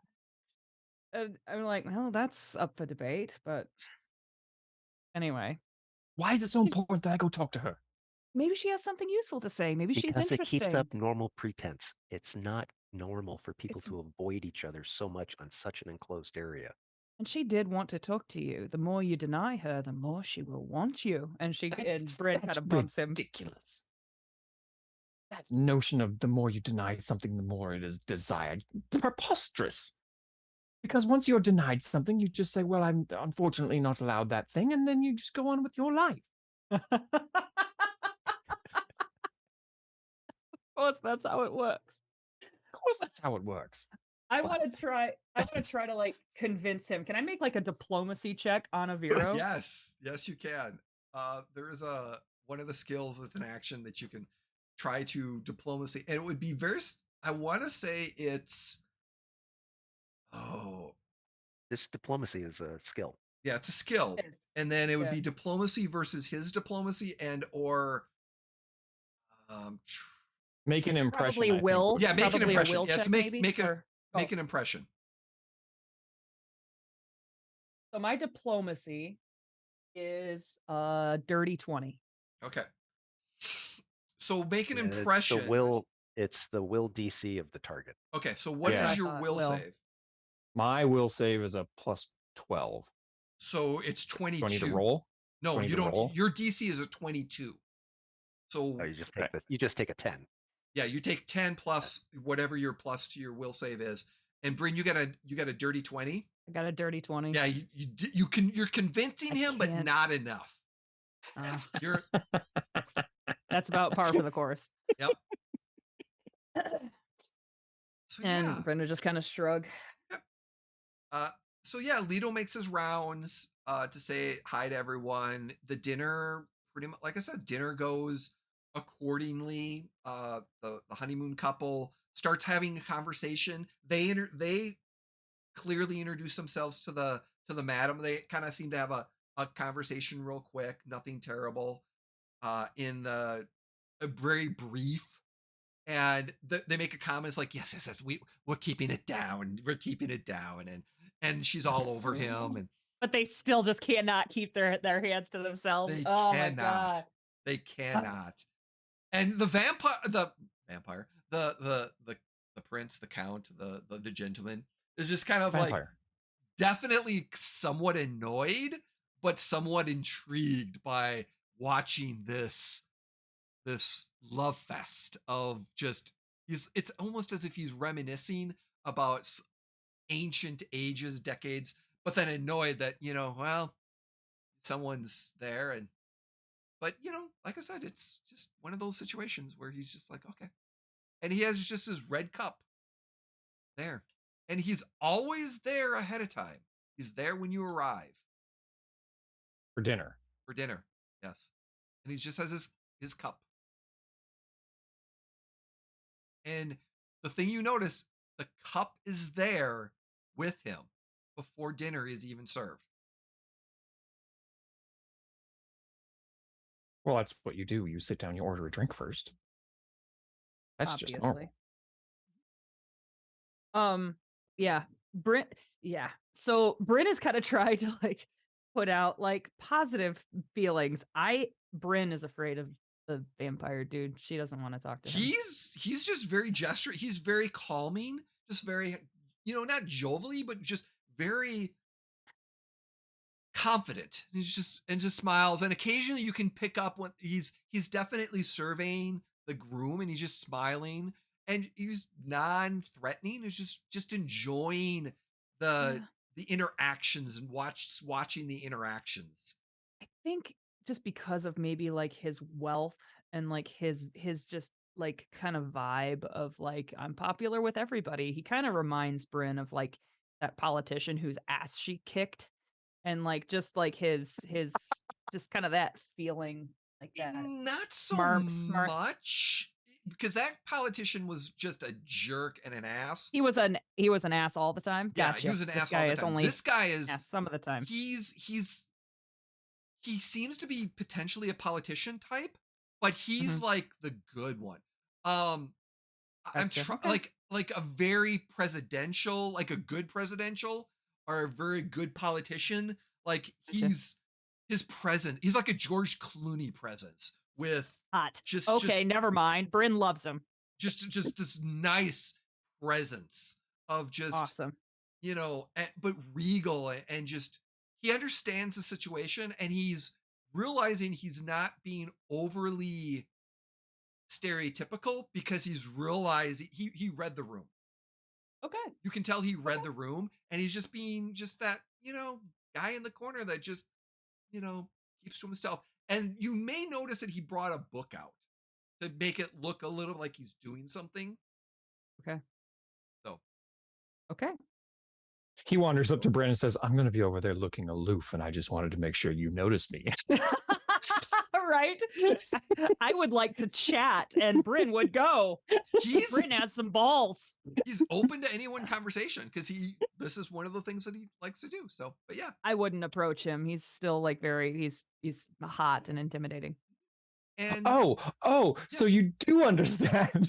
I'm like, well, that's up for debate, but anyway. Why is it so important that I go talk to her? Maybe she has something useful to say. Maybe she's Because it keeps interesting. up normal pretense. It's not normal for people It's to avoid each other so much on such an enclosed area. And she did want to talk to you. The more you deny her, the more she will want you. And Brynn kind That's of bumps him. ridiculous. That notion of the more you deny something, the more it is desired. Preposterous. Because once you're denied something, you just say, well, I'm unfortunately not allowed that thing, and then you just go on with your life. Of course, that's how it works. Of course, that's how it works. I want to try to like convince him. Can I make like a diplomacy check on Aviro? Yes, you can. There is one of the skills is an action that you can try to diplomacy, and it would be very. I want to say it's. Oh, This diplomacy is a skill. yeah, it's a skill, and then it would be diplomacy versus his diplomacy, and or make an impression. Probably will. Yeah, make an impression. Yeah, to make an impression. So my diplomacy is dirty 20. Okay. So make an impression. It's the will DC of the target. Okay, so what is your will save? My will save is a +12. So it's 22. Do I need to roll? No, you don't. Roll? Your DC is a 22. So you just take you just take a 10. Yeah, you take 10 plus whatever your plus to your will save is. And Brynn, you got a dirty 20. I got a dirty 20. Yeah, you're convincing him, but not enough. That's about par for the course. Yep. And Brenda just kind of shrug. Yep. So yeah, Leto makes his rounds to say hi to everyone. The dinner, pretty much, like I said, dinner goes accordingly. The honeymoon couple starts having a conversation. They clearly introduce themselves to the madam. They kind of seem to have a conversation real quick, nothing terrible. In a very brief. And they make a comment. It's like, yes, we're keeping it down. We're keeping it down. And she's all over him. But they still just cannot keep their hands to themselves. They cannot. My God. They cannot. And the prince, the count, the gentleman is just kind of like definitely somewhat annoyed, but somewhat intrigued by watching this love fest of just it's almost as if he's reminiscing about ancient ages, decades, but then annoyed that, well, someone's there. But like I said, it's just one of those situations where he's just like, okay. And he has just his red cup there. And he's always there ahead of time. He's there when you arrive. For dinner. Yes. And he just has his cup. And the thing you notice, the cup is there with him before dinner is even served. Well, that's what you do. You sit down, you order a drink first. That's Obviously. just normal. Yeah. Brynn, yeah. So Brynn has kind of tried to like put out like positive feelings. Brynn is afraid of the vampire dude. She doesn't want to talk to him. He's just very gestural. He's very calming, just very, not jovially, but just very confident. He's just smiles. And occasionally you can pick up when he's definitely surveying the groom and he's just smiling and he's non-threatening. He's just enjoying the interactions and watching the interactions. I think just because of maybe like his wealth and like his just like kind of vibe of like, I'm popular with everybody. He kind of reminds Brynn of like that politician whose ass she kicked, and like just like his just kind of that feeling like that. Not so smart. much, because that politician was just a jerk and an ass. He was an ass all the time. Yeah, he was an ass all the time. This guy is some of the time. He seems to be potentially a politician type, but he's like the good one. I'm like a very presidential, like a good presidential or a very good politician. Like his his presence. He's like a George Clooney presence with Hot. just Okay, never mind. Brynn loves him. just this nice presence of just Awesome. but regal and just he understands the situation and he's realizing he's not being overly stereotypical because he's realizing he read the room. Okay. You can tell he read the room and he's just being just that, guy in the corner that just, keeps to himself. And you may notice that he brought a book out to make it look a little like he's doing something. Okay. So. Okay. He wanders up to Brynn and says, I'm going to be over there looking aloof, and I just wanted to make sure you noticed me. Right? I would like to chat, and Brynn would go. Brynn has some balls. He's open to anyone conversation because this is one of the things that he likes to do. So, but yeah. I wouldn't approach him. He's still like he's hot and intimidating. And so you do understand.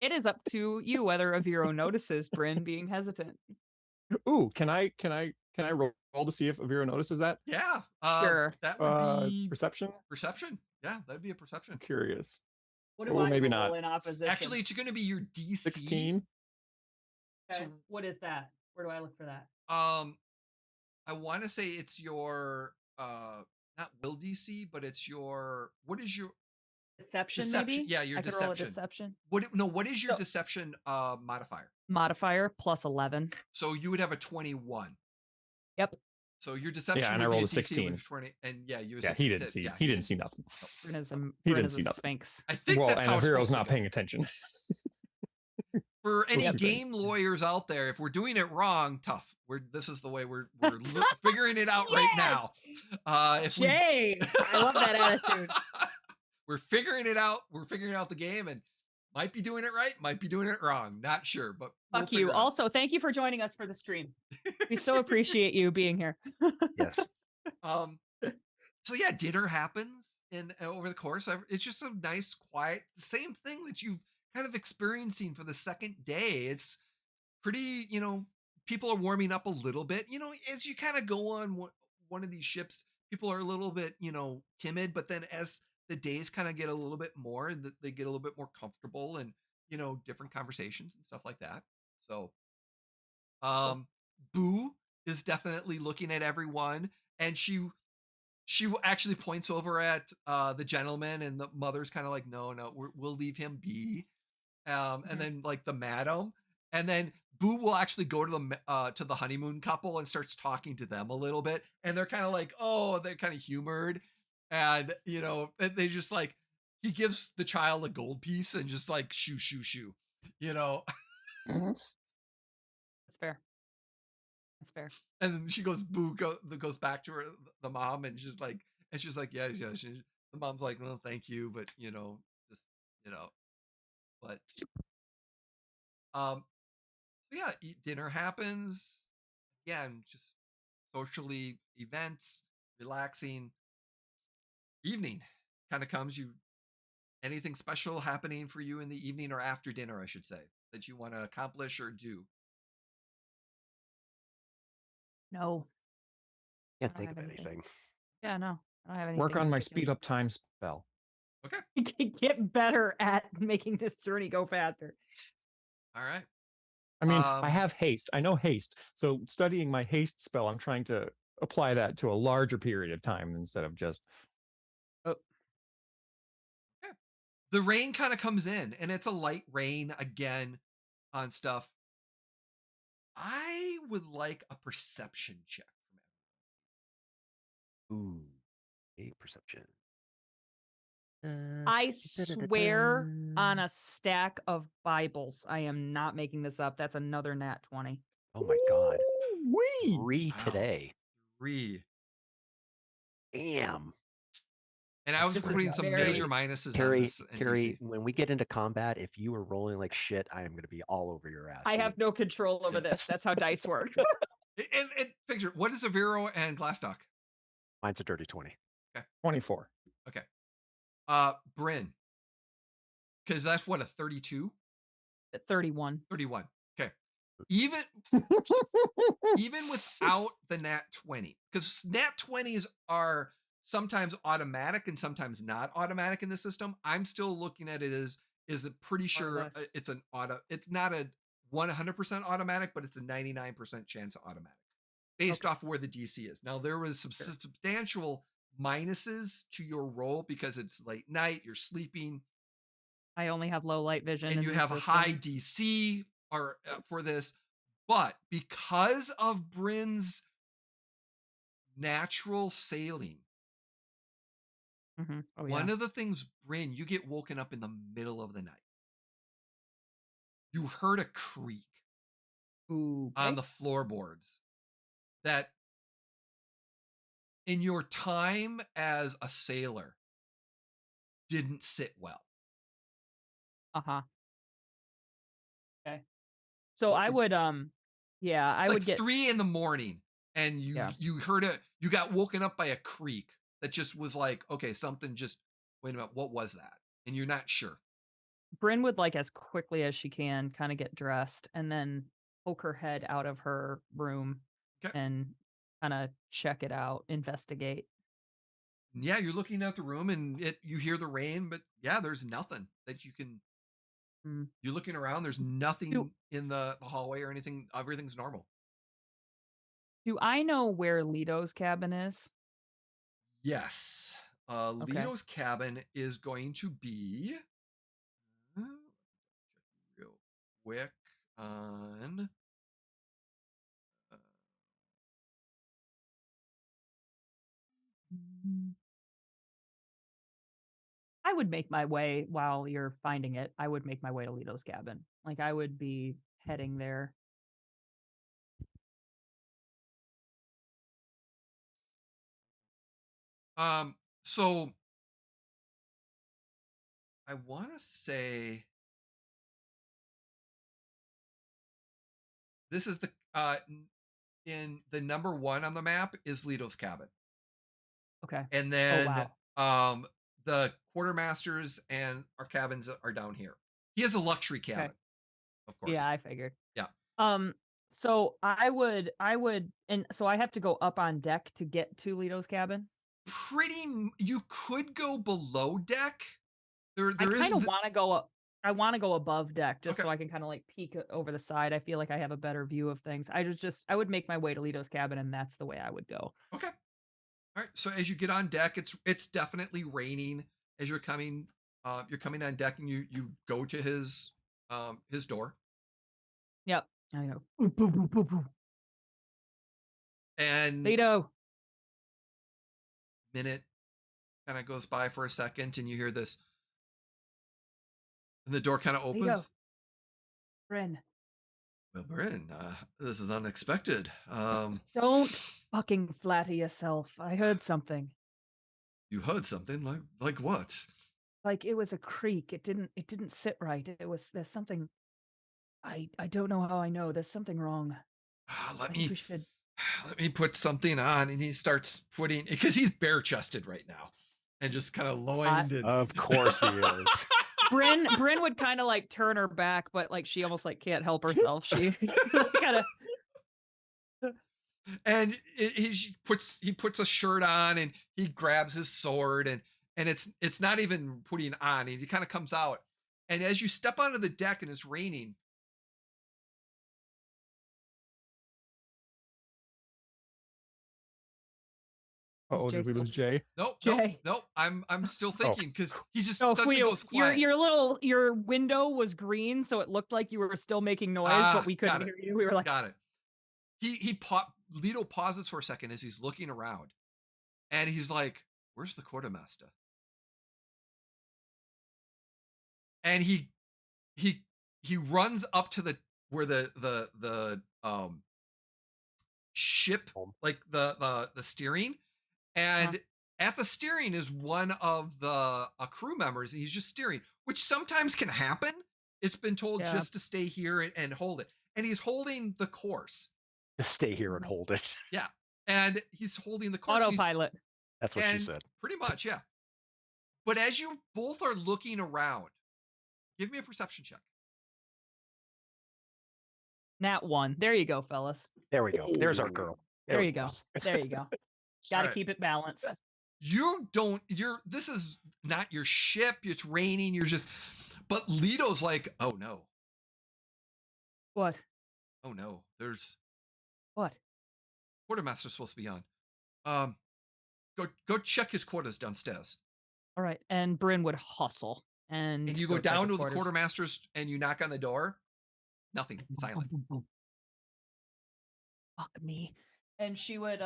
It is up to you whether Aviro notices Brynn being hesitant. Ooh, can I roll to see if Aviro notices that? Yeah. Sure. That would be perception. Perception. Yeah, that'd be a perception. I'm curious. What do I maybe roll not. in opposition? Actually, it's going to be your DC. 16. Okay. What is that? Where do I look for that? I want to say it's your not will DC, but it's your what is your deception? Maybe? Yeah, your I could deception. roll a deception. What is your deception modifier? Modifier plus 11. So you would have a 21. Yep. So your deception. Yeah, and I rolled a 16. 20, and yeah, you. Yeah, he didn't see. He didn't see nothing. He didn't see nothing. Sphinx. I think that's how Aviro's not paying attention. For any game lawyers out there, if we're doing it wrong, tough. This is the way we're figuring it out right now. Jay, I love that attitude. We're figuring it out. We're figuring out the game and might be doing it right, might be doing it wrong. Not sure, but fuck you. Also, thank you for joining us for the stream. We so appreciate you being here. Yes. So yeah, dinner happens and over the course. It's just a nice, quiet, the same thing that you've kind of experiencing for the second day. It's pretty, people are warming up a little bit. As you kind of go on one of these ships, people are a little bit, timid, but then as the days kind of get a little bit more, they get a little bit more comfortable and, different conversations and stuff like that. So, Boo is definitely looking at everyone and she actually points over at the gentleman and the mother's kind of like, no, we'll leave him be. And then like the madam, and then Boo will actually go to the honeymoon couple and starts talking to them a little bit. And they're kind of like, they're kind of humored. And, they just like, he gives the child a gold piece and just like, shoo. That's fair. That's fair. And then she goes, Boo goes back to the mom and she's like, yeah. The mom's like, well, thank you. But, but, yeah, dinner happens. Again, just socially events, relaxing. Evening kind of comes. Anything special happening for you in the evening or after dinner, I should say, that you want to accomplish or do? No. Can't think of anything. Yeah, no. I don't have anything. Work on my speed up time spell. Okay. You can get better at making this journey go faster. All right. I mean, I have haste. I know haste. So studying my haste spell, I'm trying to apply that to a larger period of time instead of just. Oh. Okay. The rain kind of comes in, and it's a light rain again on stuff. I would like a perception check from everyone. Ooh, a perception. I swear on a stack of Bibles. I am not making this up. That's another nat 20. Oh my God. Wee! 3 today. 3. Damn. And I was putting some major minuses on this. Carrie, when we get into combat, if you are rolling like shit, I am going to be all over your ass. I have no control over this. That's how dice work. And figure, what is Aviro and Glastoc? Mine's a dirty 20. Okay. 24. Okay. Brynn. Because that's what, a 32? 31. 31. Okay. even without the nat 20, because nat 20s are sometimes automatic and sometimes not automatic in the system. I'm still looking at it as pretty sure it's an it's not a 100% automatic, but it's a 99% chance automatic based off where the DC is. Now there was some substantial minuses to your roll because it's late night, you're sleeping. I only have low light vision, and you have a high DC for this, but because of Brynn's natural sailing, one of the things, Brynn, you get woken up in the middle of the night. You heard a creak on the floorboards that, in your time as a sailor, didn't sit well. Okay. So I would I would get 3 a.m, and you heard it. You got woken up by a creak that just was like, okay, something just, wait a minute, what was that? And you're not sure. Brynn would, like, as quickly as she can kind of get dressed and then poke her head out of her room and kind of check it out, investigate. Yeah, you're looking at the room and you hear the rain, but yeah, there's nothing that you can. You're looking around, there's nothing in the hallway or anything. Everything's normal. Do I know where Lito's cabin is? Yes. Lito's cabin is going to be real quick on I would make my way while you're finding it. I would make my way to Lito's cabin. Like, I would be heading there. So I want to say this is the in the number 1 on the map is Lito's cabin. Okay. And then the quartermasters and our cabins are down here. He has a luxury cabin, of course. Yeah, I figured. Yeah. So I would, and so I have to go up on deck to get to Lito's cabin. You could go below deck. I kind of want to go up. I want to go above deck just so I can kind of like peek over the side. I feel like I have a better view of things. I would make my way to Lito's cabin, and that's the way I would go. Okay. All right. So as you get on deck, it's definitely raining as you're coming. You're coming on deck, and you go to his door. Yep. I know. Boo, boo, boo, boo, boo. And Lito. Minute kind of goes by for a second, and you hear this. And the door kind of opens. Lito. Brynn. Well, Brynn, this is unexpected. Don't fucking flatter yourself. I heard something. You heard something? Like what? Like it was a creak. It didn't sit right. There's something. I don't know how I know. There's something wrong. Let me put something on. And he starts putting, because he's bare chested right now and just kind of loined. Of course he is. Brynn would kind of like turn her back, but like she almost like can't help herself. She kind of. And he puts a shirt on and he grabs his sword and it's not even putting on. He kind of comes out. And as you step onto the deck and it's raining, Did we lose Jay? Nope. I'm still thinking because he just suddenly goes quiet. Your window was green, so it looked like you were still making noise, but we couldn't hear you. We were like, got it. Lito pauses for a second as he's looking around, and he's like, "Where's the quartermaster?" And he runs up to where the ship, like the steering. And at the steering is one of the crew members, and he's just steering, which sometimes can happen. It's been told just to stay here and hold it. And he's holding the course. Just stay here and hold it. Yeah. And he's holding the course. Autopilot. That's what she said. Pretty much, yeah. But as you both are looking around, give me a perception check. Nat 1. There you go, fellas. There we go. There's our girl. There you go. There you go. Got to right. keep it balanced. This is not your ship. It's raining. But Leto's like, oh no. What? Oh no. There's What? quartermaster's supposed to be on. Go check his quarters downstairs. All right. And Brynn would hustle. And you go check down his to the quarters. quartermaster's and you knock on the door. Nothing. Silent. Fuck me. And she would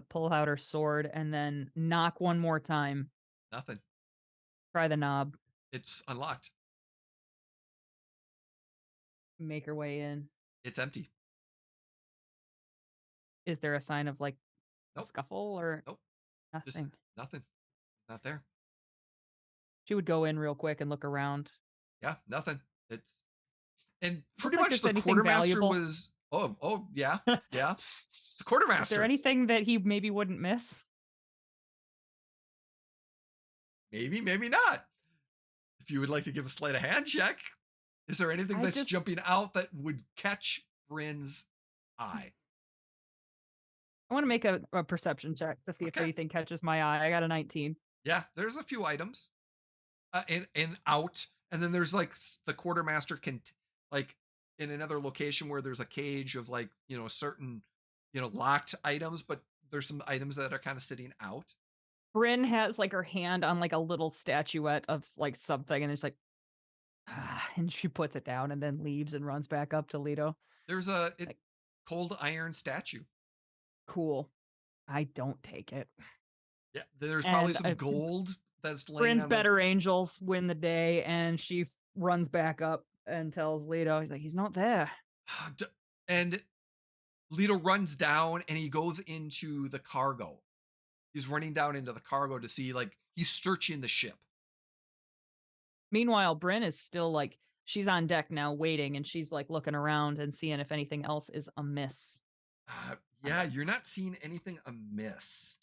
pull out her sword and then knock one more time. Nothing. Try the knob. It's unlocked. Make her way in. It's empty. Is there a sign of like a Nope. scuffle or Nope. nothing? Just nothing. Not there. She would go in real quick and look around. Yeah, nothing. And pretty like much there's the anything quartermaster valuable. was yeah. The quartermaster. Is there anything that he maybe wouldn't miss? Maybe not. If you would like to give a sleight of hand check, is there anything that's jumping out that would catch Brynn's eye? I want to make a perception check to see if anything catches my eye. I got a 19. Yeah, there's a few items in out, and then there's like the quartermaster can like in another location where there's a cage of like certain locked items, but there's some items that are kind of sitting out. Brynn has like her hand on like a little statuette of like something, and it's like, and she puts it down and then leaves and runs back up to Leto. There's a cold iron statue. Cool. I don't take it. Yeah, there's probably some gold that's laying Brynn's better angels win the day, and she runs back up and tells Leto, he's like, he's not there. And Leto runs down and he goes into the cargo. He's running down into the cargo to see, like, he's searching the ship. Meanwhile, Brynn is still like, she's on deck now waiting, and she's like looking around and seeing if anything else is amiss. Yeah, you're not seeing anything amiss.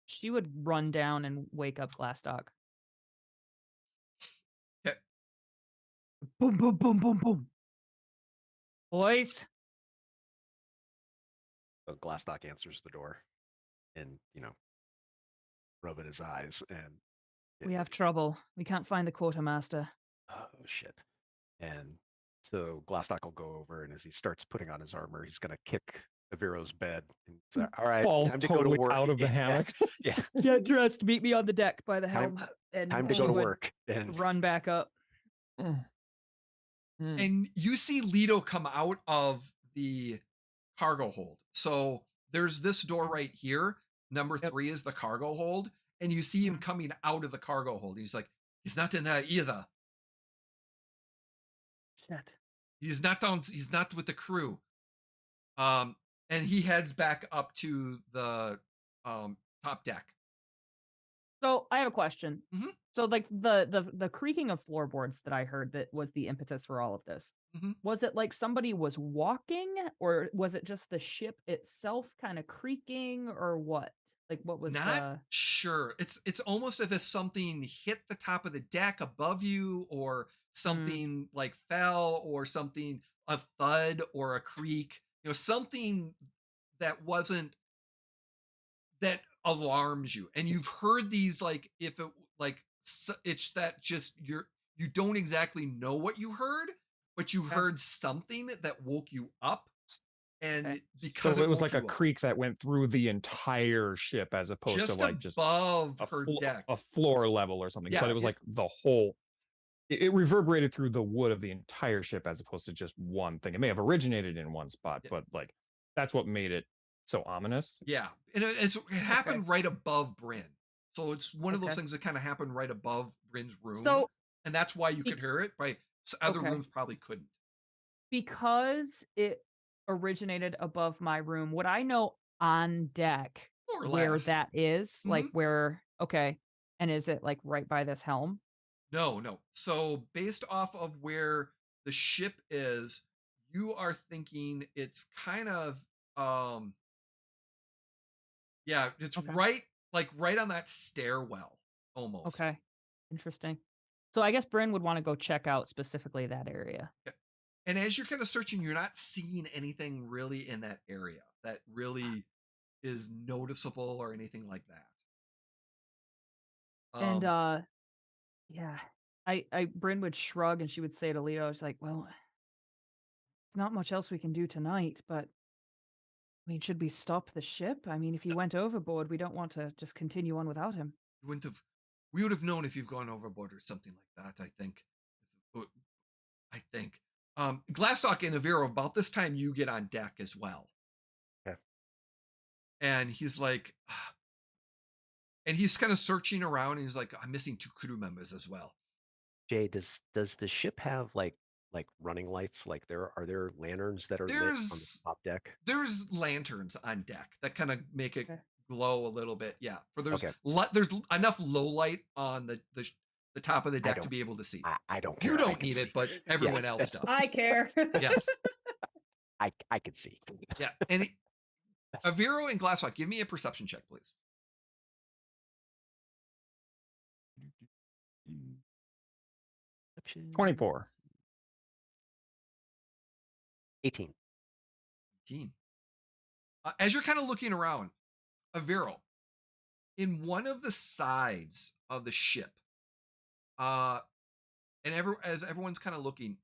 She would run down and wake up Glastoc. Okay. Boom, boom, boom, boom, boom. Boys. So Glastoc answers the door and, rubbing his eyes and... We have trouble. We can't find the quartermaster. Oh, shit. And so Glastoc will go over, and as he starts putting on his armor, he's going to kick Aviro's bed. And say, all right, falls time to totally go to work. out of the hammock. Yeah. Get dressed. Meet me on the deck by the helm. And time to go to work. And run back up. And you see Leto come out of the cargo hold. So there's this door right here. Number 3 is the cargo hold. And you see him coming out of the cargo hold. He's like, he's not in there either. Shit. He's not down. He's not with the crew. And he heads back up to the top deck. So I have a question. Mm-hmm. So like the creaking of floorboards that I heard that was the impetus for all of this. Mm-hmm. Was it like somebody was walking, or was it just the ship itself kind of creaking, or what? Like what was not sure. It's almost as if something hit the top of the deck above you, or something like fell, or something, a thud or a creak, something that wasn't, that alarms you. And you've heard these, like, if it like it's that just you don't exactly know what you heard, but you heard something that woke you up. And because so it was like a creak that went through the entire ship, as opposed just to like just above her deck, a floor level or something. Yeah, but it was like the whole. It reverberated through the wood of the entire ship, as opposed to just one thing. It may have originated in one spot, but like that's what made it so ominous. Yeah, and it happened right above Brynn. So it's one of those things that kind of happened right above Brynn's room. So, and that's why you could hear it. By other rooms probably couldn't. Because it originated above my room, would I know on deck where that is? Like where, and is it like right by this helm? No. So based off of where the ship is, you are thinking it's kind of, it's right on that stairwell almost. Okay. Interesting. So I guess Brynn would want to go check out specifically that area. Okay. And as you're kind of searching, you're not seeing anything really in that area that really is noticeable or anything like that. And yeah. Bryn would shrug and she would say to Leo, it's like, well, there's not much else we can do tonight, but I mean, should we stop the ship? I mean, if he went overboard, we don't want to just continue on without him. you wouldn't have, we would have known if you've gone overboard or something like that. I think. I think. Glastoc and Aviro, about this time you get on deck as well. Yeah. And he's like, and he's kind of searching around, and he's like, I'm missing 2 crew members as well. Jay, does the ship have like running lights? Like are there lanterns that are lit on the top deck? There's lanterns on deck that kind of make it Okay. glow a little bit. Yeah. Okay. There's enough low light on the top of the deck to be able to see. I don't care. You don't need it, but everyone else does. I care. Yes. I can see. Yeah. And Aviro and Glasslock, give me a perception check, please. Perception. 24. 18. As you're kind of looking around, Aviro, in one of the sides of the ship, and as everyone's kind of looking,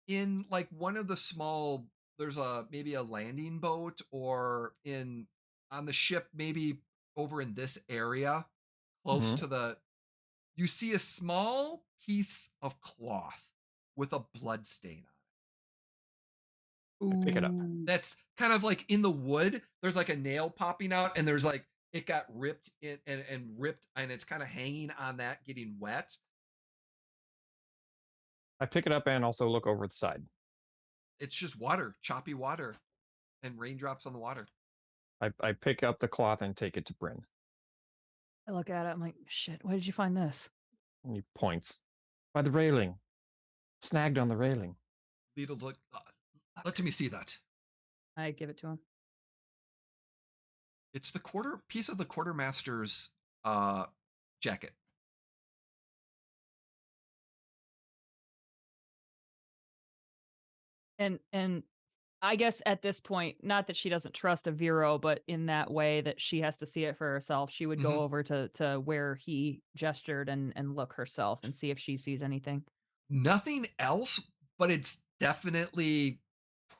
in like one of the small, there's maybe a landing boat, or on the ship, maybe over in this area, close to the, you see a small piece of cloth with a blood stain on it. I pick it up. That's kind of like in the wood. There's like a nail popping out, and there's like, it got ripped in and ripped, and it's kind of hanging on that, getting wet. I pick it up and also look over the side. It's just water, choppy water, and raindrops on the water. I pick up the cloth and take it to Bryn. I look at it. I'm like, shit, where did you find this? And he points. By the railing. Snagged on the railing. Little look. Let me see that. I give it to him. It's the piece of the quartermaster's jacket. And I guess at this point, not that she doesn't trust Aviro, but in that way that she has to see it for herself, she would go over to where he gestured and look herself and see if she sees anything. Nothing else, but it's definitely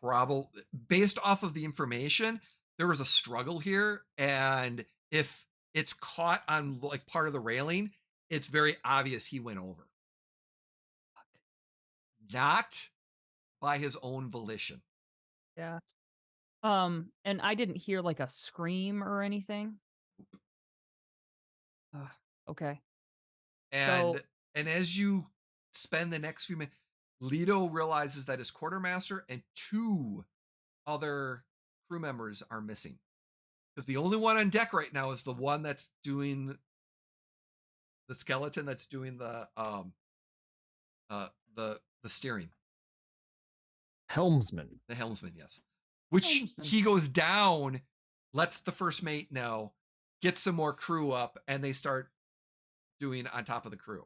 probably, based off of the information, there was a struggle here, and if it's caught on like part of the railing, it's very obvious he went over. Not by his own volition. Yeah. And I didn't hear like a scream or anything. Okay. And as you spend the next few minutes, Leto realizes that his quartermaster and 2 other crew members are missing. Because the only one on deck right now is the one that's doing the skeleton, that's doing the steering. Helmsman. The helmsman, yes. Which he goes down, lets the first mate know, gets some more crew up, and they start doing on top of the crew.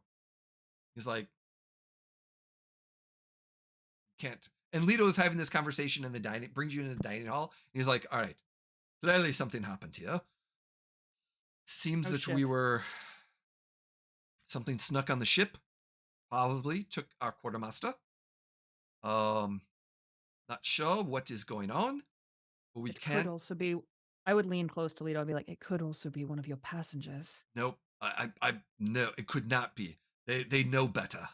He's like, can't. And Leto's having this conversation in the dining, brings you into the dining hall. And he's like, all right, clearly something happened here. Seems that we were, something snuck on the ship, probably took our quartermaster. Not sure what is going on, but we could also be, I would lean close to Leto and be like, it could also be one of your passengers. Nope. I no, it could not be. They know better.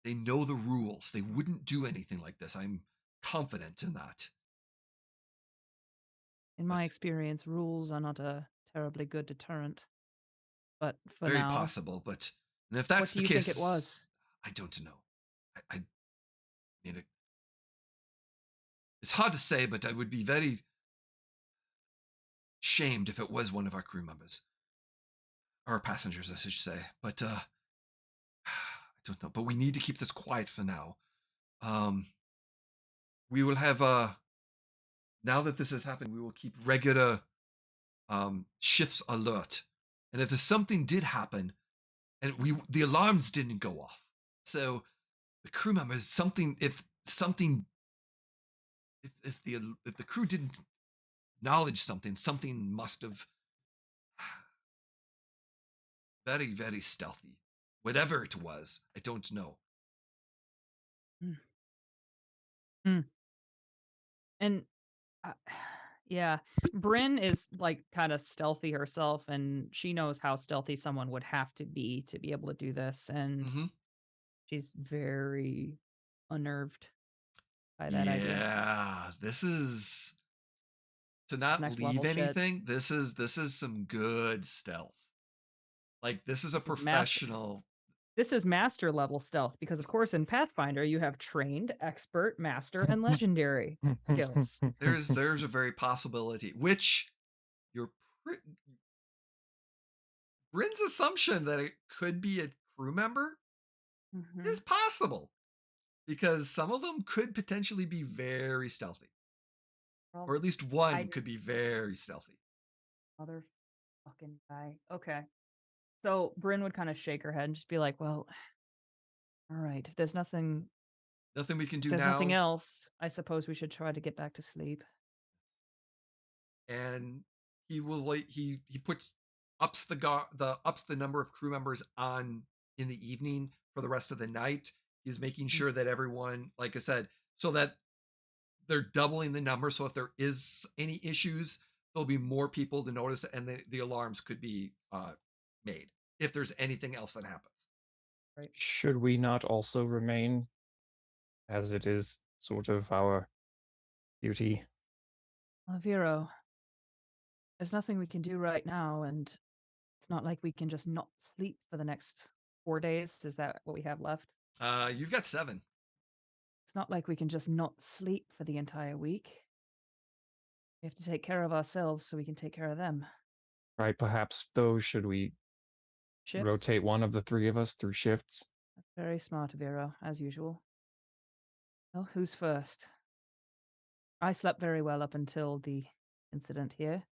They know the rules. They wouldn't do anything like this. I'm confident in that. In my experience, rules are not a terribly good deterrent. But for very now, possible. But and if that's what do the you case, think it was? I don't know. I mean, it's hard to say, but I would be very shamed if it was one of our crew members. Or passengers, I should say. But I don't know. But we need to keep this quiet for now. We will have now that this has happened, we will keep regular shifts alert. And if something did happen, and the alarms didn't go off, so the crew members, if the crew didn't acknowledge something must have very, very stealthy. Whatever it was, I don't know. And yeah, Brynn is like kind of stealthy herself, and she knows how stealthy someone would have to be able to do this, and Mm-hmm. she's very unnerved by that idea. Yeah, this is to not Next leave level shit. anything. This is some good stealth. Like this is a This is master. professional. This is master level stealth because, of course, in Pathfinder you have trained, expert, master, and legendary skills. There's a very possibility, which you're Bryn's assumption that it could be a crew member Mhm. is possible because some of them could potentially be very stealthy, Well, or at least I one did- could be very stealthy. Motherfucking guy. Okay. So Brynn would kind of shake her head and just be like, "Well, all right. If there's nothing, Nothing we can if do there's nothing now. else, I suppose we should try to get back to sleep." And he will like he puts ups the number of crew members on in the evening for the rest of the night. He's making sure that everyone, like I said, so that they're doubling the number. So if there is any issues, there'll be more people to notice, and the alarms could be made if there's anything else that happens. Right. Should we not also remain, as it is sort of our duty? Aviro, there's nothing we can do right now, and it's not like we can just not sleep for the next 4 days. Is that what we have left? You've got 7. It's not like we can just not sleep for the entire week. We have to take care of ourselves so we can take care of them. Right, perhaps though, should we Shifts? rotate one of the 3 of us through shifts? That's very smart, Aviro, as usual. Well, who's first? I slept very well up until the incident here.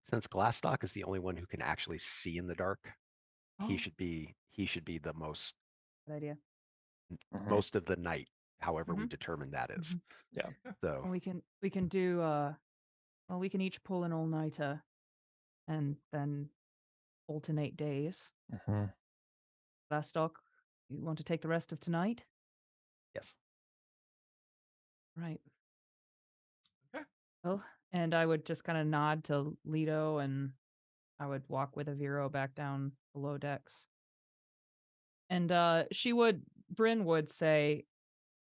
Since Glastoc is the only one who can actually see in the dark, he Oh. should be the most Good idea. most of the night, however we Mhm. determine that is. Yeah. So Well, we can do well, we can each pull an all-nighter and then alternate days. Mhm. Glastoc, you want to take the rest of tonight? yes. Right. Okay. Well, and I would just kind of nod to Leto, and I would walk with Aviro back down below decks. And Brynn would say,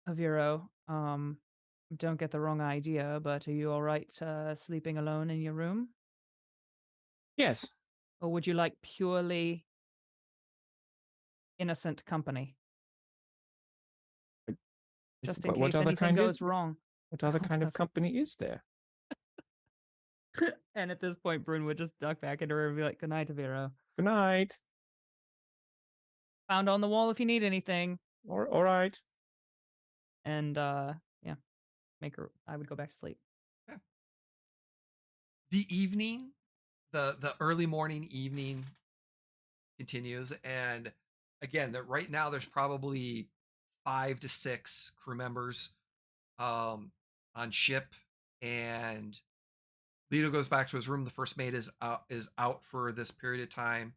Aviro, don't get the wrong idea, but are you all right sleeping alone in your room? Yes. Or would you like purely innocent company? Just in case anything goes wrong. What other kind of company is there? And at this point, Brynn would just duck back into her and be like, "Good night, Aviro. Good night. Found on the wall if you need anything." All right. And yeah, I would go back to sleep. Okay. The evening, the early morning evening continues, and again, that right now there's probably 5 to 6 crew members on ship, and Leto goes back to his room. The first mate is out for this period of time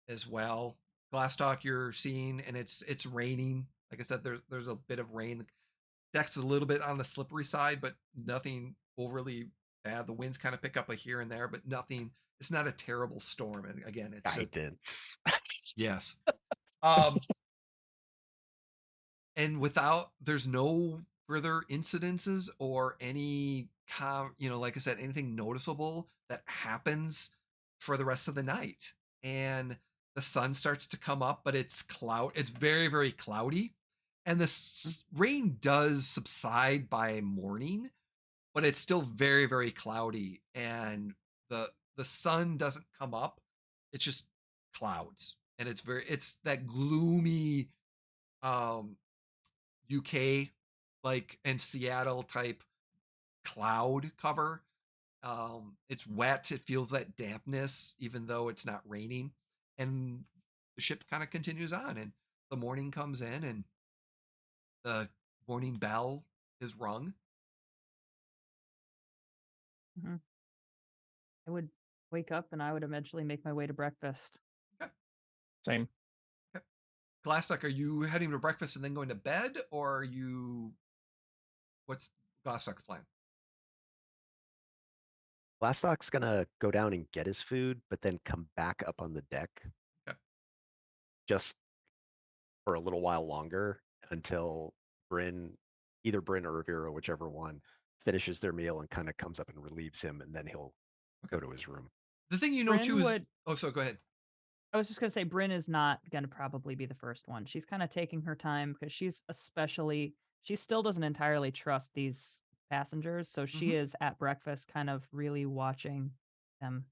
as well. Glastoc you're seeing, and it's raining. Like I said, there's a bit of rain. Deck's a little bit on the slippery side, but nothing overly bad. The winds kind of pick up a here and there, but nothing. It's not a terrible storm. And again, it's Guidance. yes. And there's no further incidences or any like I said, anything noticeable that happens for the rest of the night. And the sun starts to come up, but it's very, very cloudy. And the rain does subside by morning, but it's still very, very cloudy. And the sun doesn't come up. It's just clouds. And it's that gloomy UK and Seattle type cloud cover. It's wet. It feels that dampness, even though it's not raining. And the ship kind of continues on, and the morning comes in, and the morning bell is rung. Mhm. I would wake up and I would eventually make my way to breakfast. Okay. Same. Okay. Glastoc, are you heading to breakfast and then going to bed, or are you? What's Glastoc's plan? Glastoc's gonna go down and get his food, but then come back up on the deck Okay. just for a little while longer until either Brynn or Aviro, whichever one, finishes their meal and kind of comes up and relieves him, and then he'll go to his room. The thing you know Brynn too is would. so go ahead. I was just gonna say Brynn is not gonna probably be the first one. She's kind of taking her time because she still doesn't entirely trust these passengers, so she is at breakfast, kind of really watching them.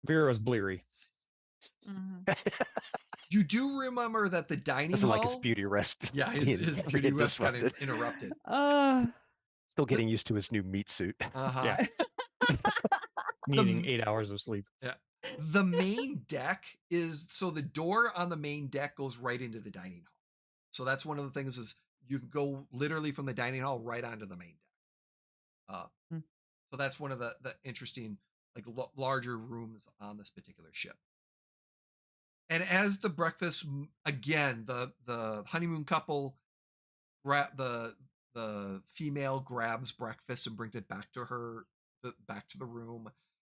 Vera's bleary. You do remember that the dining Doesn't hall, like his beauty rest. yeah, his beauty rest got interrupted. Still getting used to his new meat suit. Yeah. Needing 8 hours of sleep. Yeah. The main deck is, so the door on the main deck goes right into the dining hall. So that's one of the things is you can go literally from the dining hall right onto the main deck. So that's one of the interesting, like larger rooms on this particular ship. And as the breakfast, again, the honeymoon couple, the female grabs breakfast and brings it back to her, back to the room.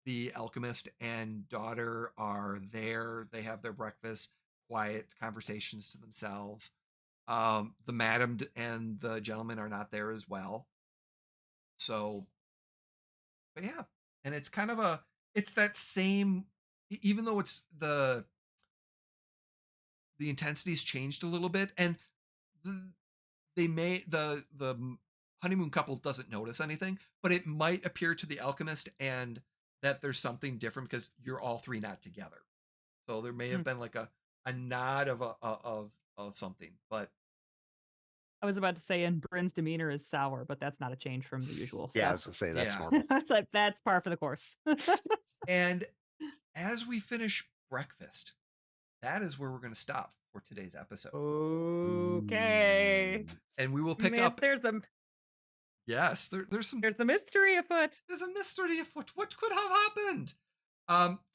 The alchemist and daughter are there. They have their breakfast, quiet conversations to themselves. The madam and the gentleman are not there as well. So, but yeah, and it's kind of it's that same, even though it's the intensity's changed a little bit, and the honeymoon couple doesn't notice anything, but it might appear to the alchemist and that there's something different because you're all three not together. So there may have been like a nod of something, but I was about to say, and Brynn's demeanor is sour, but that's not a change from the usual Yeah, I stuff. was gonna say that's Yeah. normal. That's like that's par for the course. And as we finish breakfast, that is where we're going to stop for today's episode. Okay. And we will pick Man, up. there's a Yes, there's a mystery afoot. There's a mystery afoot. What could have happened?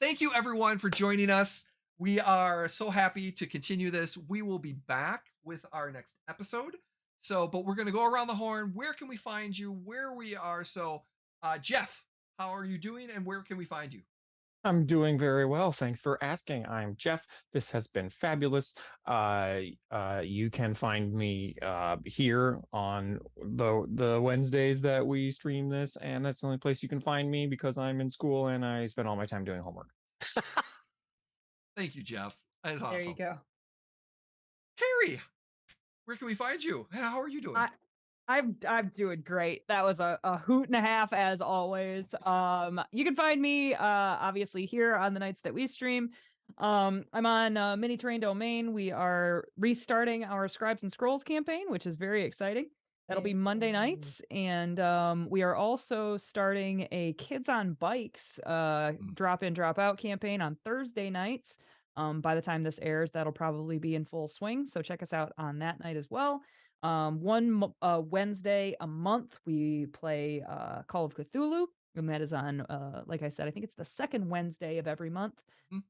Thank you everyone for joining us. We are so happy to continue this. We will be back with our next episode. So, but we're going to go around the horn. Where can we find you? Where we are? So, Jeff, how are you doing? And where can we find you? I'm doing very well. Thanks for asking. I'm Jeff. This has been fabulous. You can find me here on the Wednesdays that we stream this, and that's the only place you can find me because I'm in school and I spend all my time doing homework. Thank you, Jeff. That's awesome. There you go. Carrie, where can we find you? And how are you doing? I'm doing great. That was a hoot and a half as always. You can find me obviously here on the nights that we stream. I'm on Mini Terrain Domain. We are restarting our Scribes and Scrolls campaign, which is very exciting. That'll be Monday nights, and we are also starting a Kids on Bikes drop in drop out campaign on Thursday nights. By the time this airs, that'll probably be in full swing. So check us out on that night as well. One Wednesday a month we play Call of Cthulhu, and that is on like I said, I think it's the second Wednesday of every month.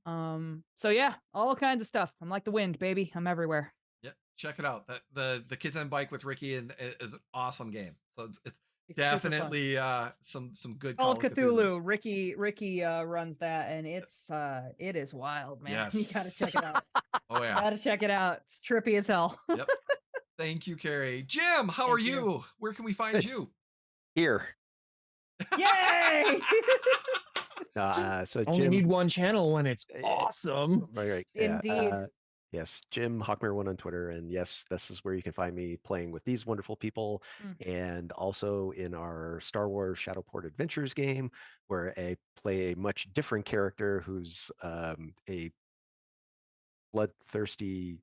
So yeah, all kinds of stuff. I'm like the wind, baby. I'm everywhere. Yeah, check it out. The Kids on Bike with Ricky and is an awesome game. So it's definitely some good Call of Cthulhu. Ricky runs that, and it is wild, man. Yes. You gotta check it out. Oh yeah, gotta check it out. It's trippy as hell. Yep. Thank you, Carrie. Jim, how are you? Where can we find you? Here. Yay! So Only Jim, need one channel when it's awesome. right, Indeed. Yes, Jim Hawkmere1 on Twitter, and yes, this is where you can find me playing with these wonderful people, and also in our Star Wars Shadowport Adventures game, where I play a much different character who's a bloodthirsty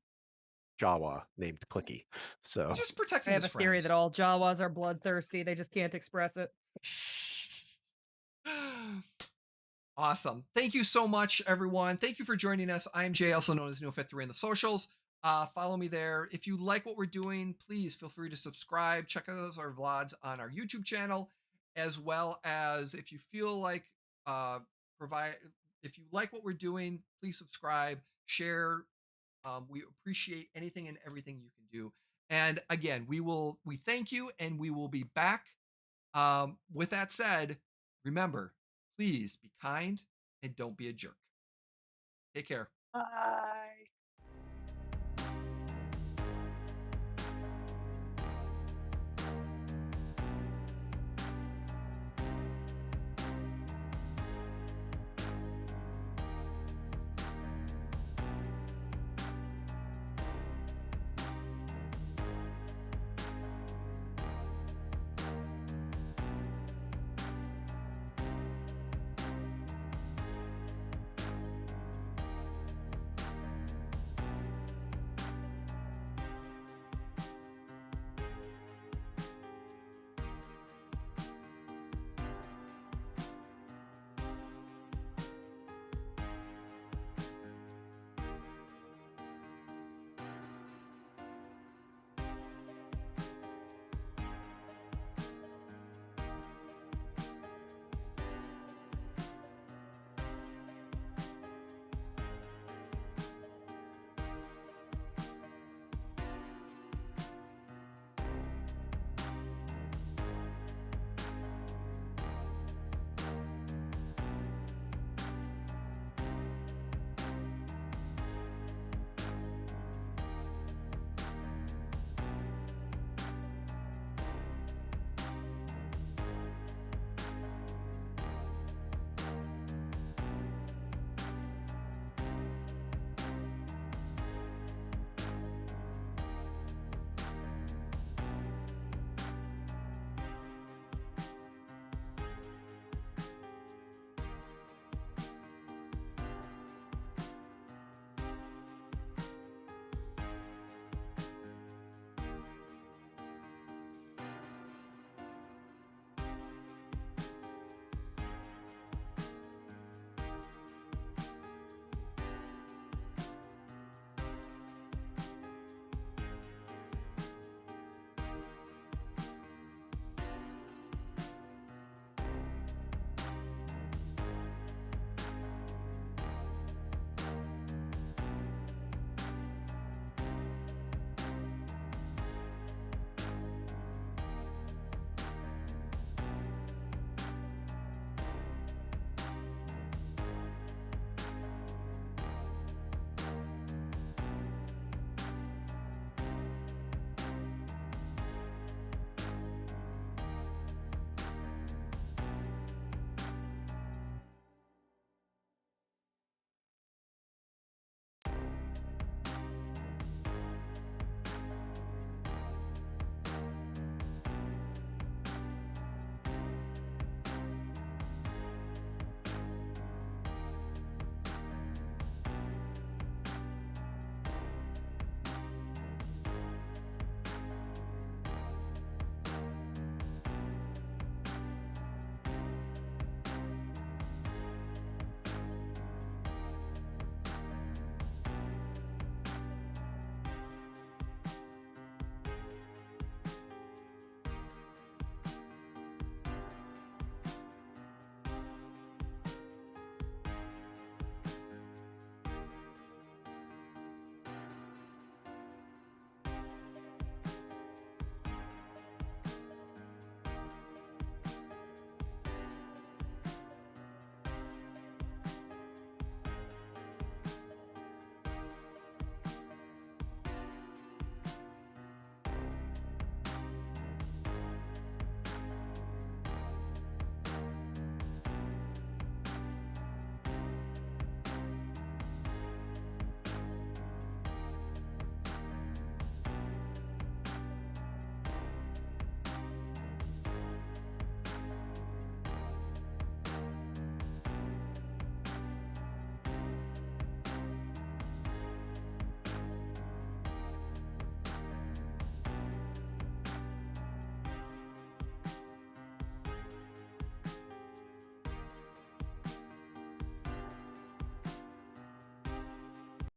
Jawa named Clicky. So He's just protecting I have his a theory friends. that all Jawas are bloodthirsty. They just can't express it. Awesome. Thank you so much, everyone. Thank you for joining us. I'm Jay, also known as NeoFit3 in the socials. Follow me there. If you like what we're doing, please feel free to subscribe. Check out our vlogs on our YouTube channel, as well as if you feel like provide. If you like what we're doing, please subscribe, share. We appreciate anything and everything you can do. And again, we thank you, and we will be back. With that said, remember, please be kind and don't be a jerk. Take care. Bye.